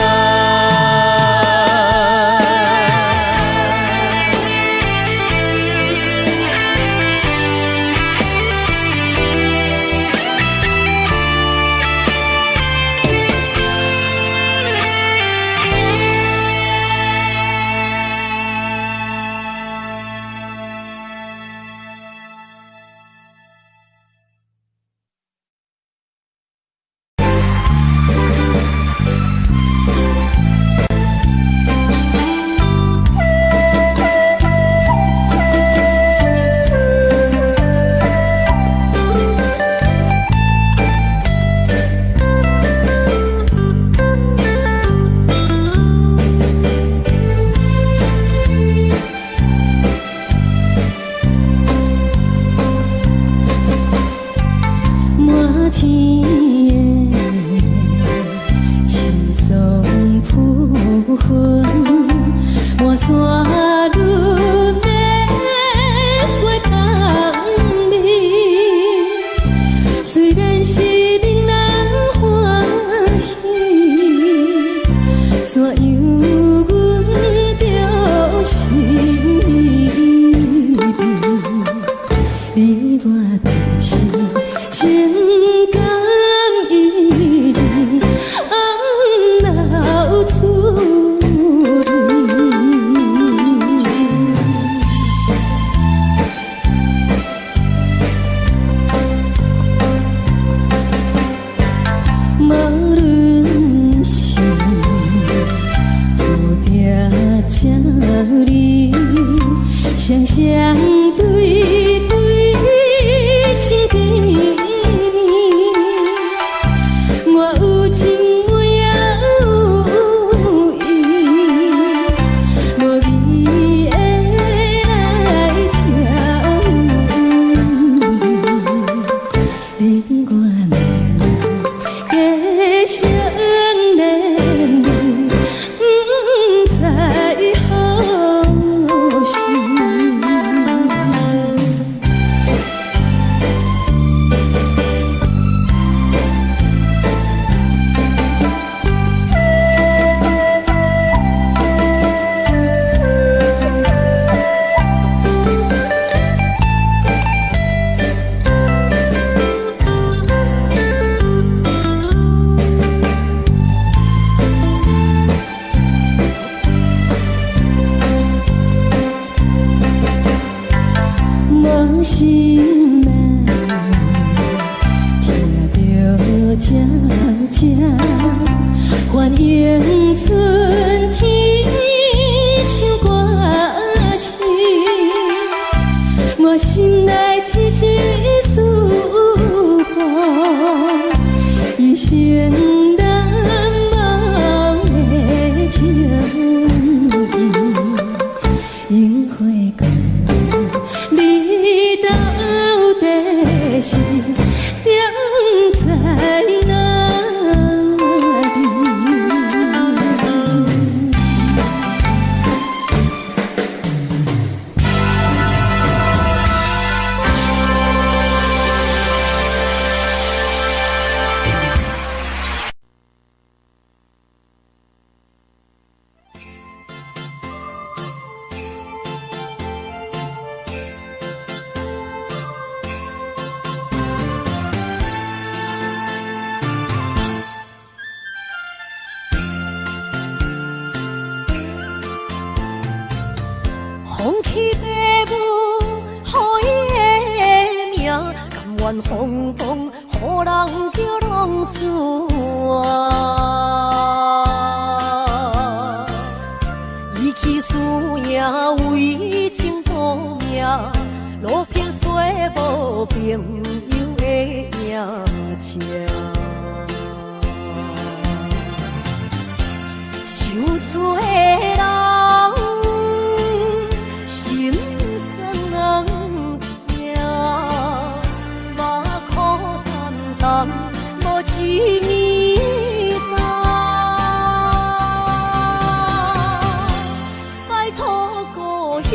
我恋，假成恋，不知何时。无心难，听着悄悄，幻影春天唱歌声，我心内只是思慕，一生难忘的情意，樱花港。你到底是踮在哪里？放弃父母，予伊的命，甘愿风风，予人叫浪子啊！伊去输赢为情做命，路撇做无朋友的命情。受罪的人。心酸痛，目眶淡淡，无一面红。拜托故乡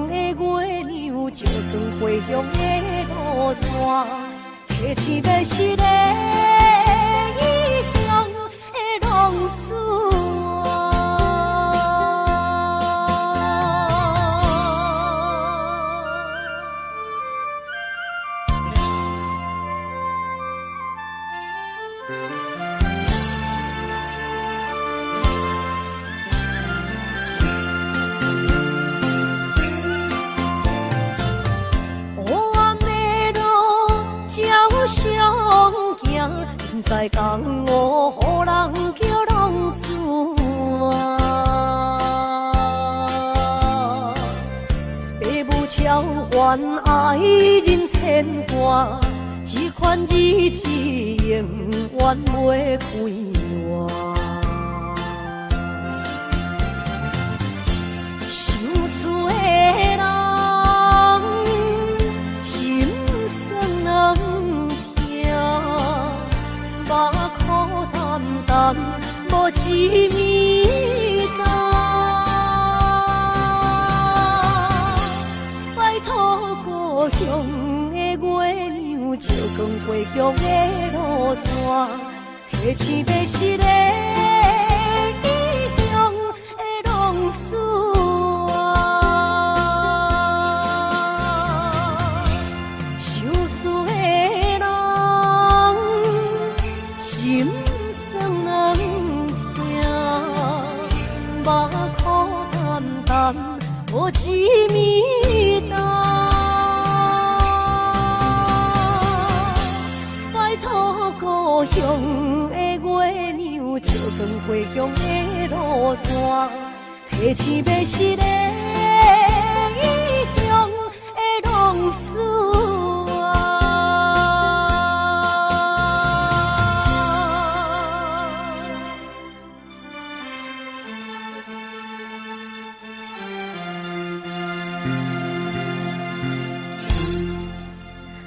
的月亮，照光回乡的路线，提起要是个异乡的浪子。相行，现在江湖，予人叫浪子啊！父母超还爱人牵挂，这款日子永远袂开换。受厝的人，心酸目眶淡淡，无一面红。拜托故乡的月亮，照光回乡的路线，提醒要是个异乡的浪子啊！受罪的人。心酸痛，目眶淡淡，无一面红。拜托故乡的月亮，照光回乡的路线，提醒要是个异乡的浪子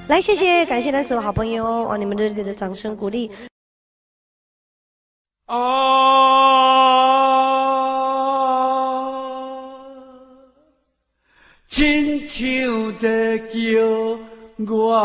啊！来，谢谢，感谢咱所有好朋友哦，你们热烈的掌声鼓励。亲像在叫我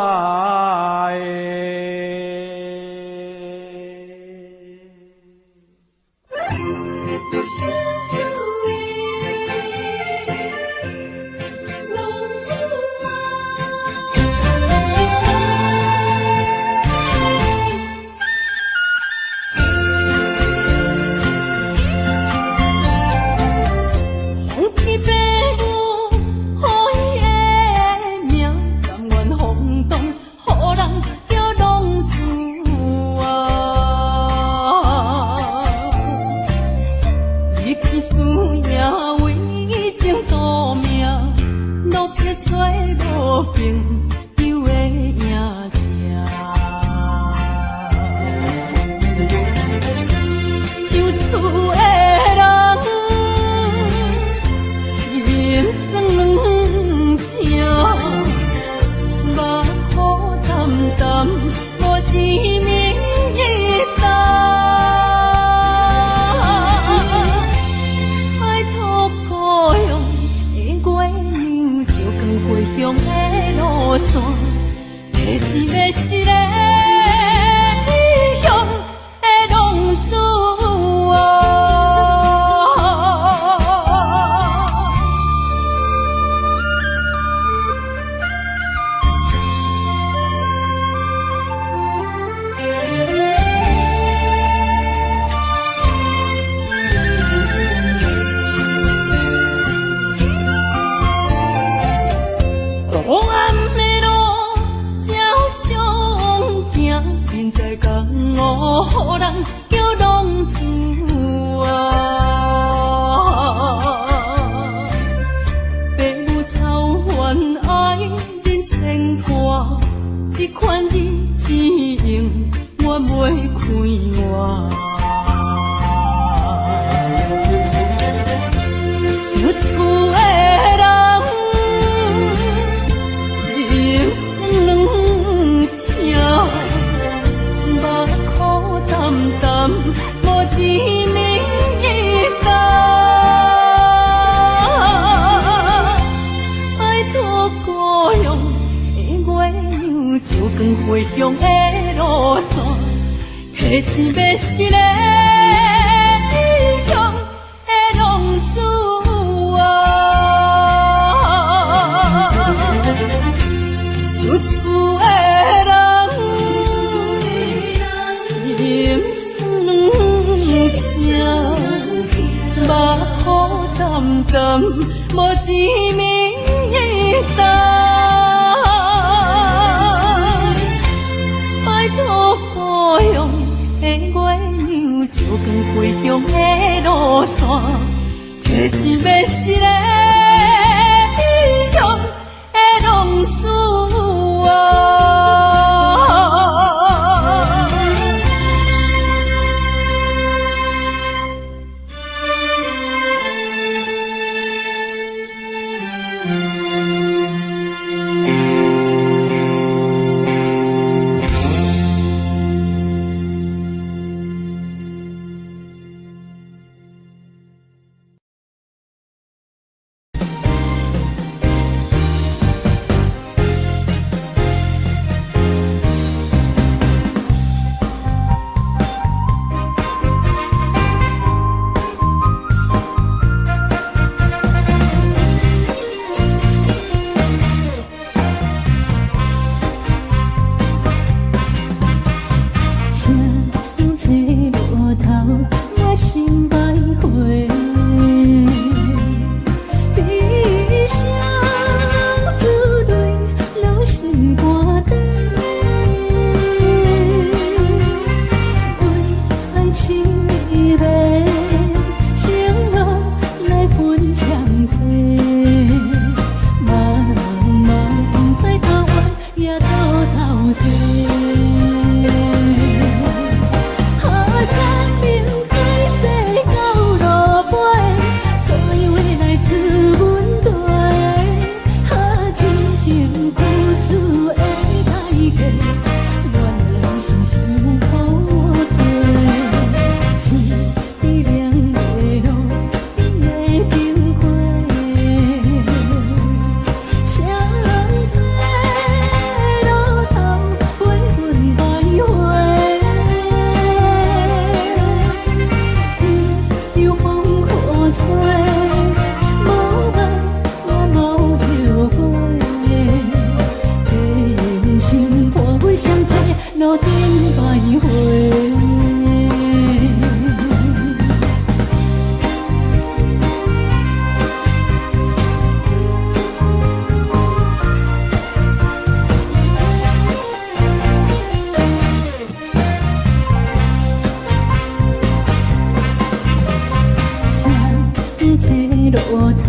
路头，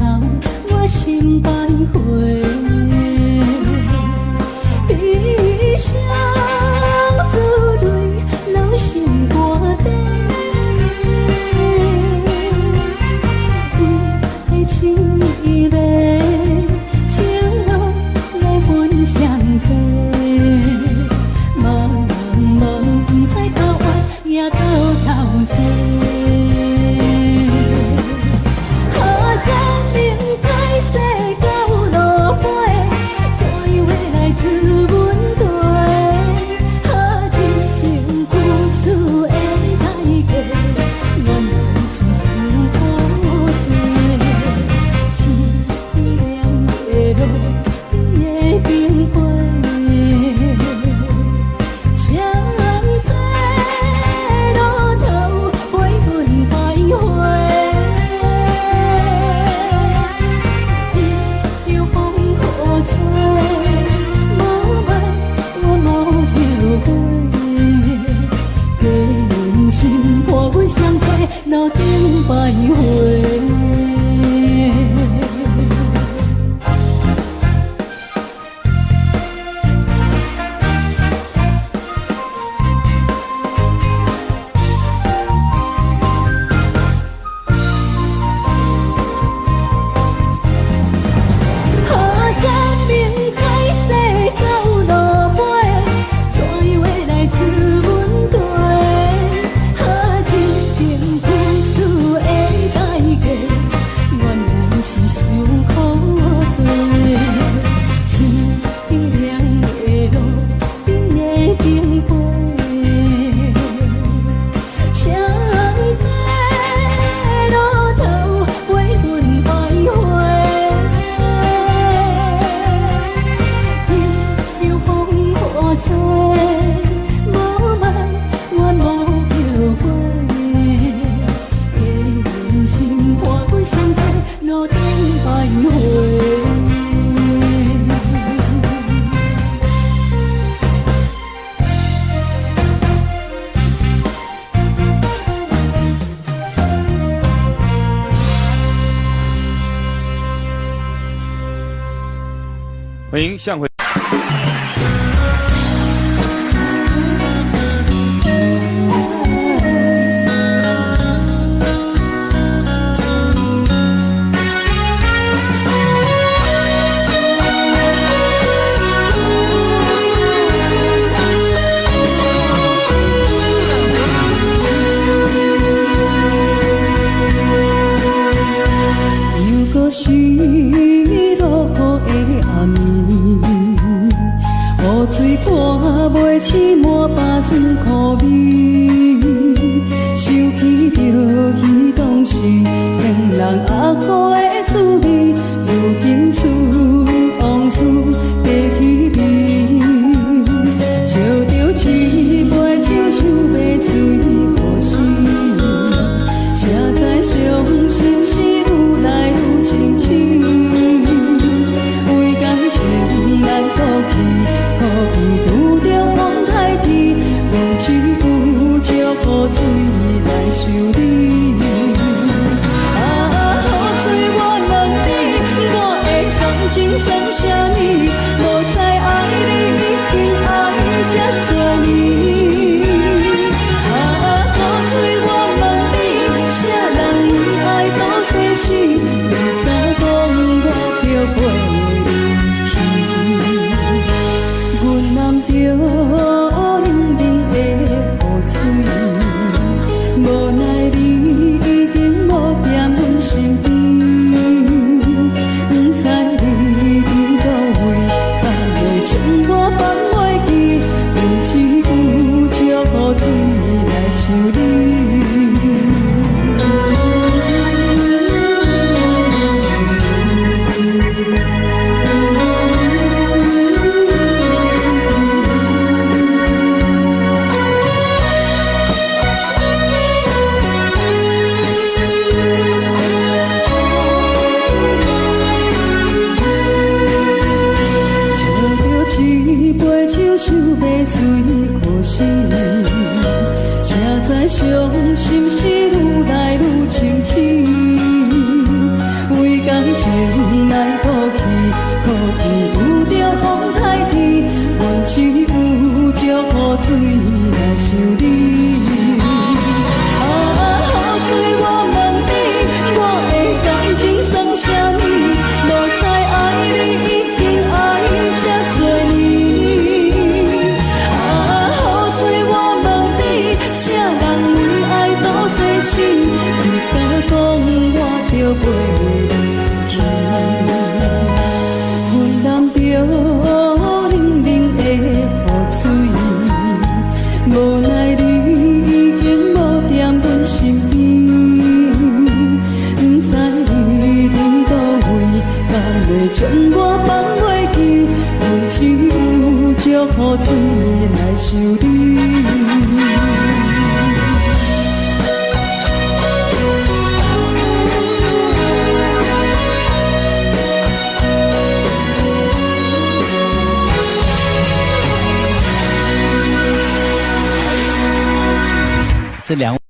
我心徘徊，悲伤珠泪流心肝底，为情意泪，情路来分相济，茫茫不知到弯也到头西。路顶徘徊。欢迎向回。如果是落雨的暗暝，雨水拖袂起满巴酸苦味，想起着彼当时恋人压苦的滋味，如今思往事在稀微，笑着一杯酒想要醉予死，谁知伤心是愈来愈深深。雨水来修理，雨水我问你，我的感情算啥呢？无再爱你，已经爱这多年。雨水我问你，啥人为爱到生死？你敢讲我着袂离去？阮难着。无奈你已经无在阮身边，不知你伫倒位，敢会将我放袂记？用一句借雨水来想你。伤心是愈来愈清醒，为感情来哭泣，可见有着风台天，阮只有祝雨水来想你。雨水我问你，我的感情算啥物？无猜爱你已经爱这多年。雨水我问你，啥人为爱都牺牲？你敢讲我着袂去？阮淋着冷冷的雨水，无奈你已经无踮阮身边，不知你伫倒位，敢会将我放袂记？阮只有祝雨水来想你。这两位。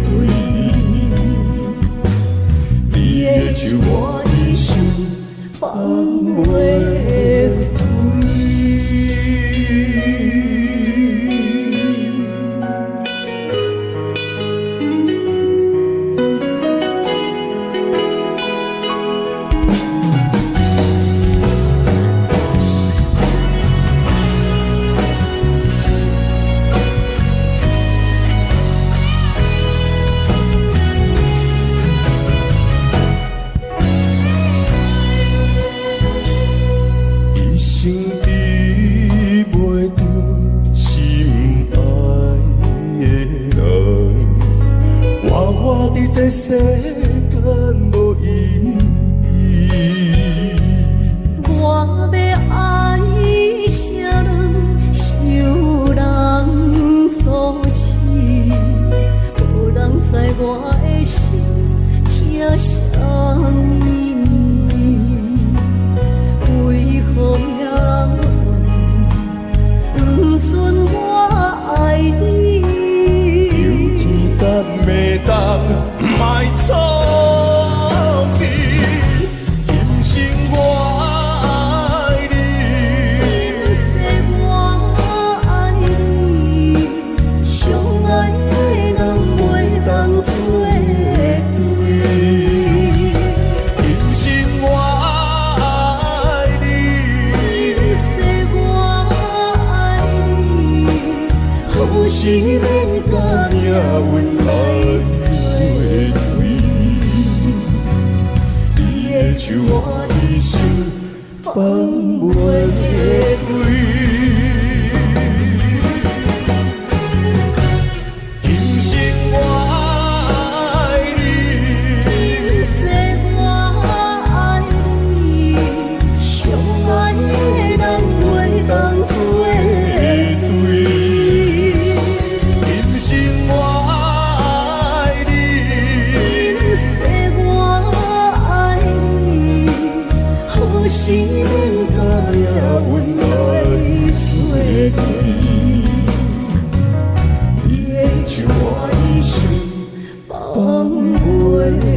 对，你的手我的手放袂开。这世间无意义，我要爱啥人，想人做痴，无人知我的心疼啥物，为何命运不准我爱你？有天敢袂当。卖错去，今生我爱你，今世我爱你，相爱的人袂当做对。今生我爱你，今世我爱你，好是免甲命运来。手我的手放袂开，今生我爱你，今世我爱你，相爱的人袂当做对。今生我爱你，今世我爱你。好是免甲命运来作对，你的手我的手放袂开。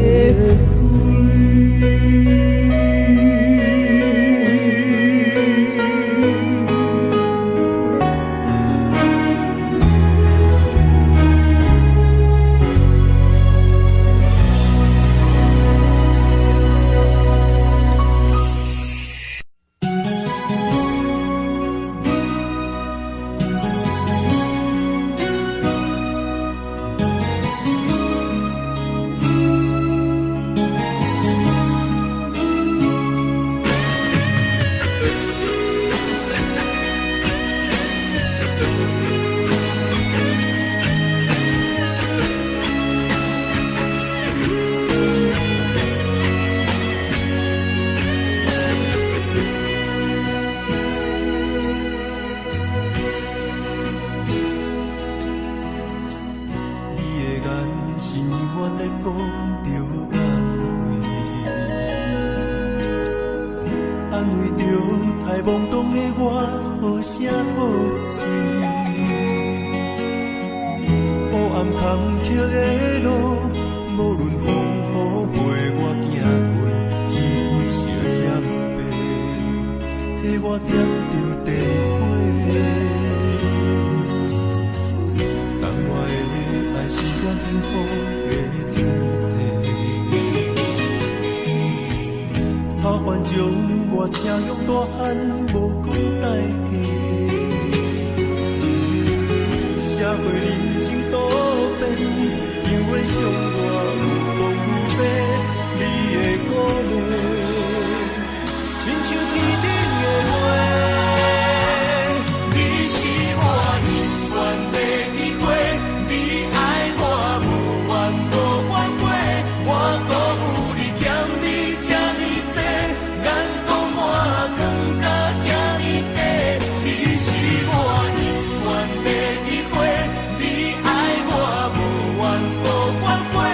关关。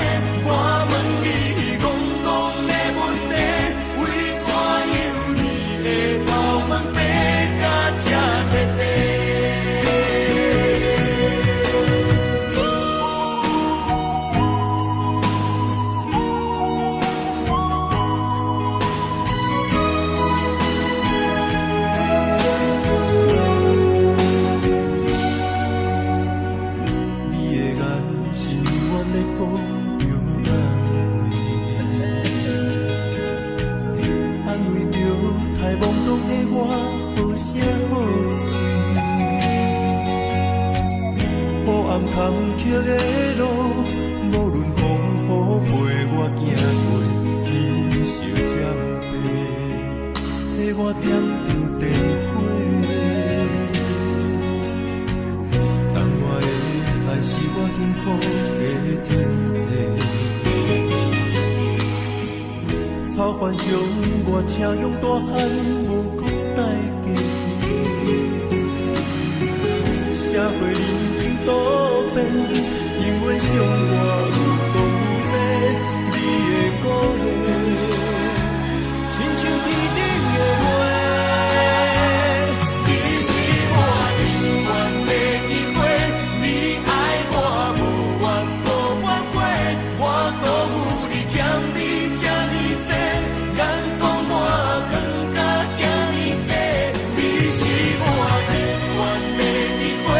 坎坷的路，无论风雨陪我行过，天烧尖白，替我点着灯火。等我的爱是我幸福的天地，草原将我请用大汉无讲代价。社会人情多变，因为伤我有多有多，你的鼓励，亲像天顶的花。你是我永远的机会，你爱我无怨无反悔，我辜负你欠你这么多，眼光我更加遐尼白。你是我永远的机会。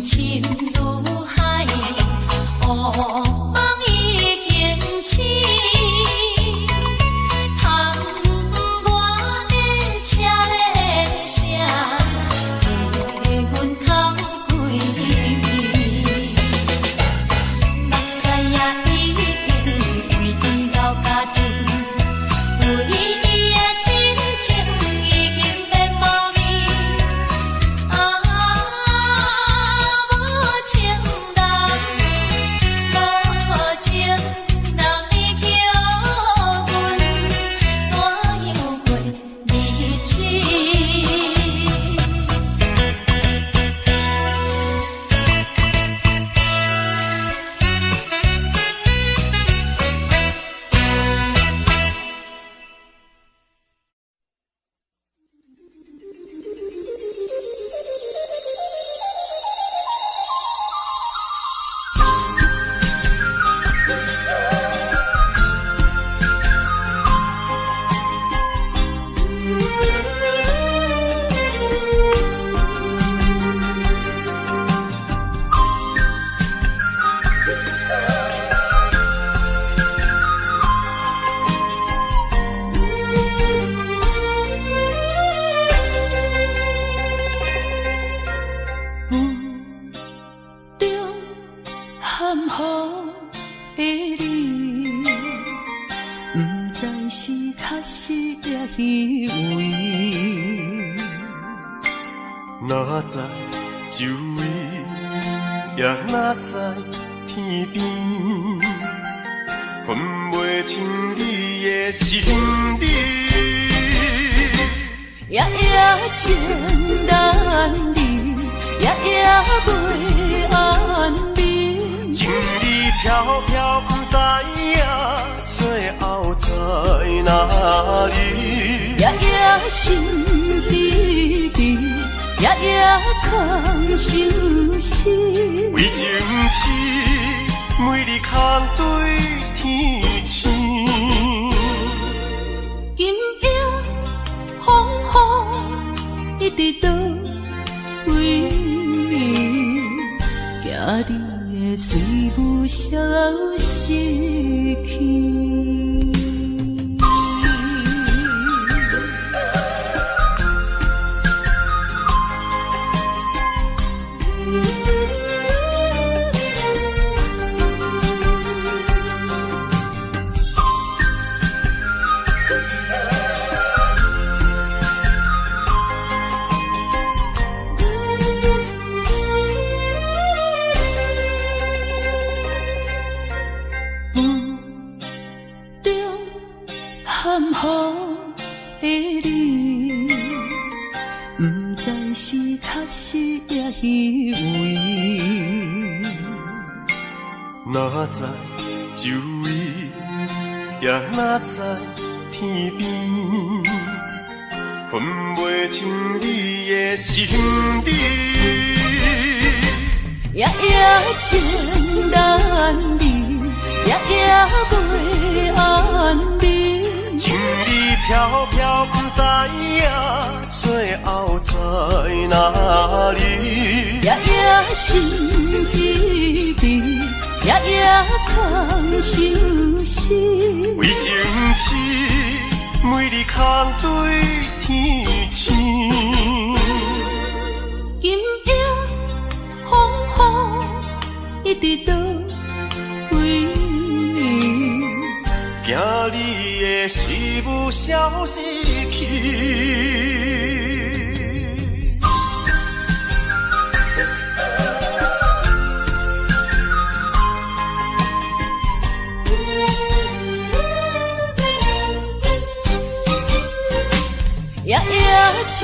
深如海，雾梦已经醒。窗外的车的声，替阮哭几暝。目屎也已经为伊流甲尽，为伊的真情已经变无味。无情人，无情人，你叫阮怎样过日子？含糊的你，不知是确实也虚伪。哪知周围，也哪知天边，分袂清你的心理。夜夜情难离，夜夜袂安眠。情意飘飘，不知影最后在哪里。夜夜心悲悲，夜夜空相思。为情痴，每日空对天星。今夜风雨一直倒为你，惊你的随无消息去。含糊的你，不知是确实也虚伪。哪知周围，也哪知天边，分袂清你的心理。夜夜情难离，夜夜袂安眠。情意飘飘，不知影最后在哪里。夜夜心悲悲，夜夜空相思。为情痴，每日空对天星。今夜风雨一直倒为你，惊你的随无消息去。夜夜情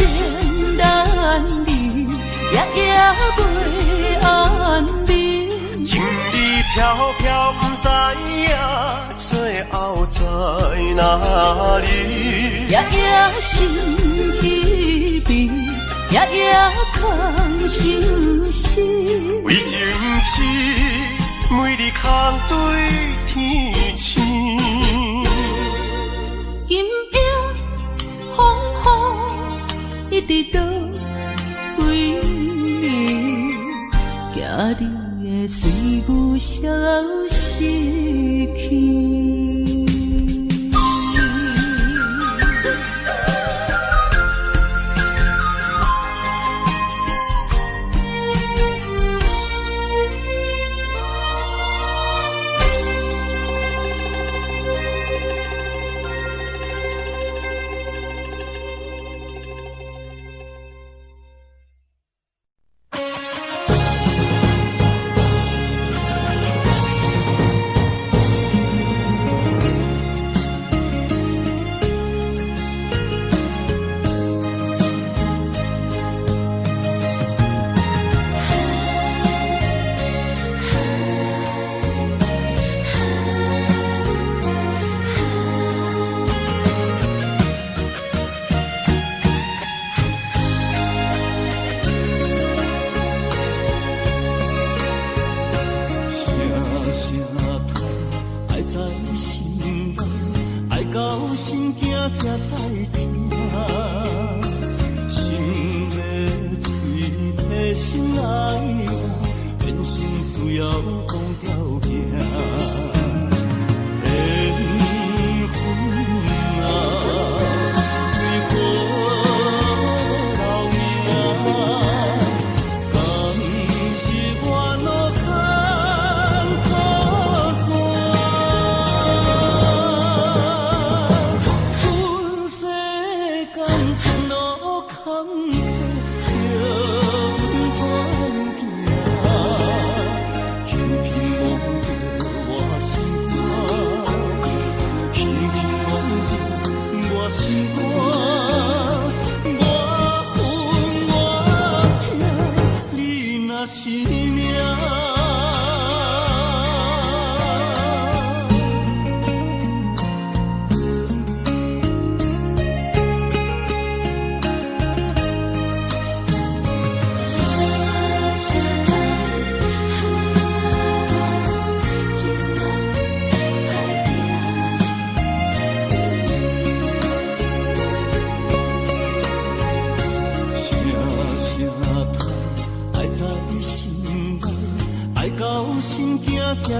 难离，夜夜袂安眠。情意飘飘，不知影最后在哪里。夜夜心悲悲，夜夜空相思。为情痴，每日空对天星。今夜风雨一直倒为你，惊你的水牛消失去。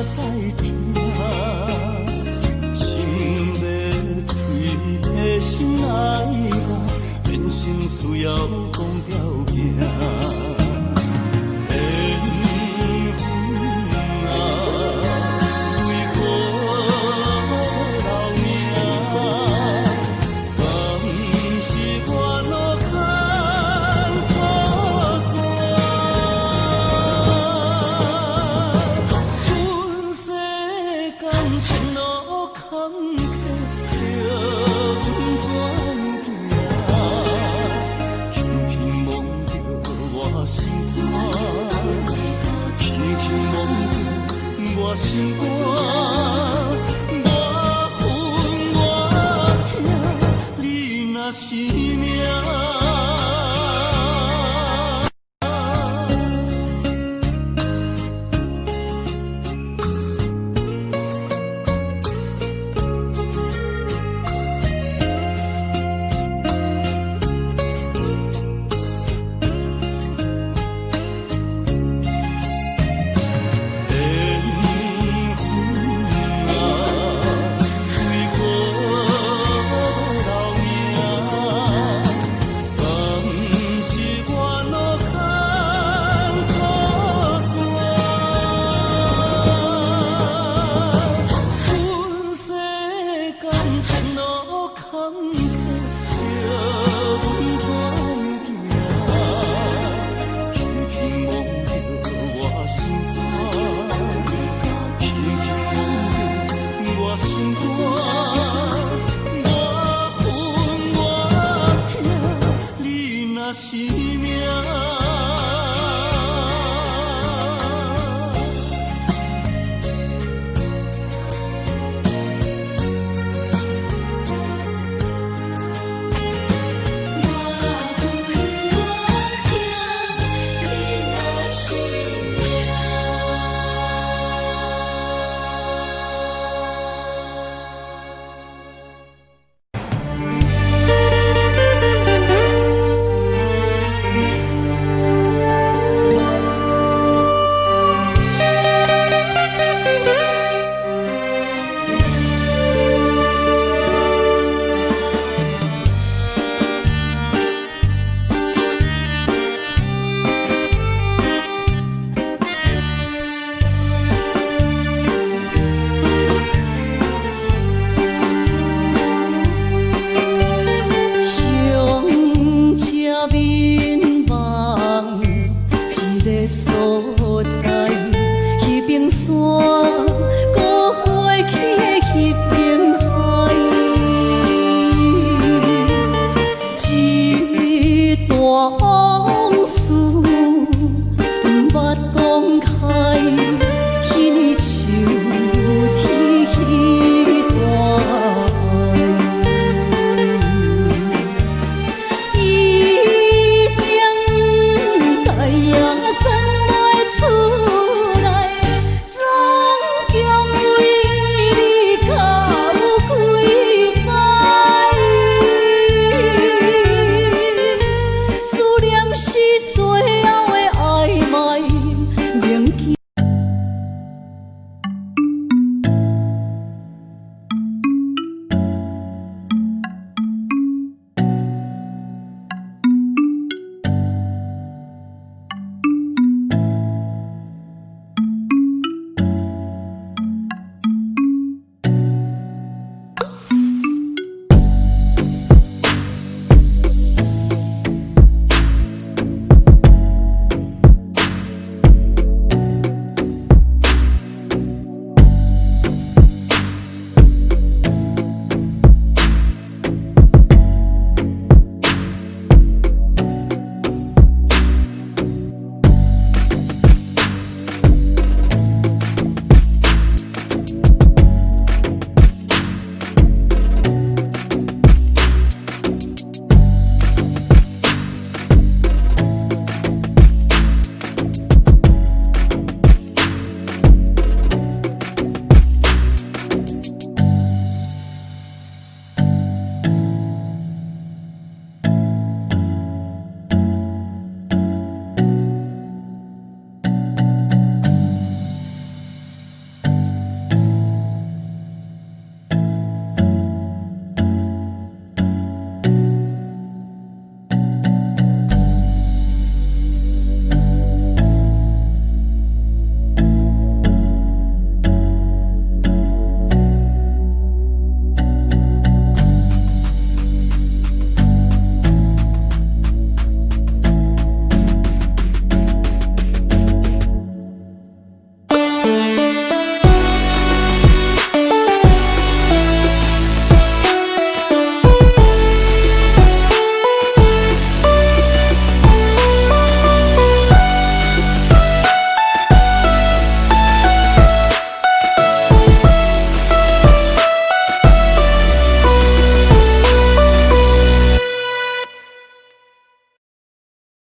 才知听，心要碎的心爱我，变成需要讲条命。心肝，我恨我痛，你若是命。去。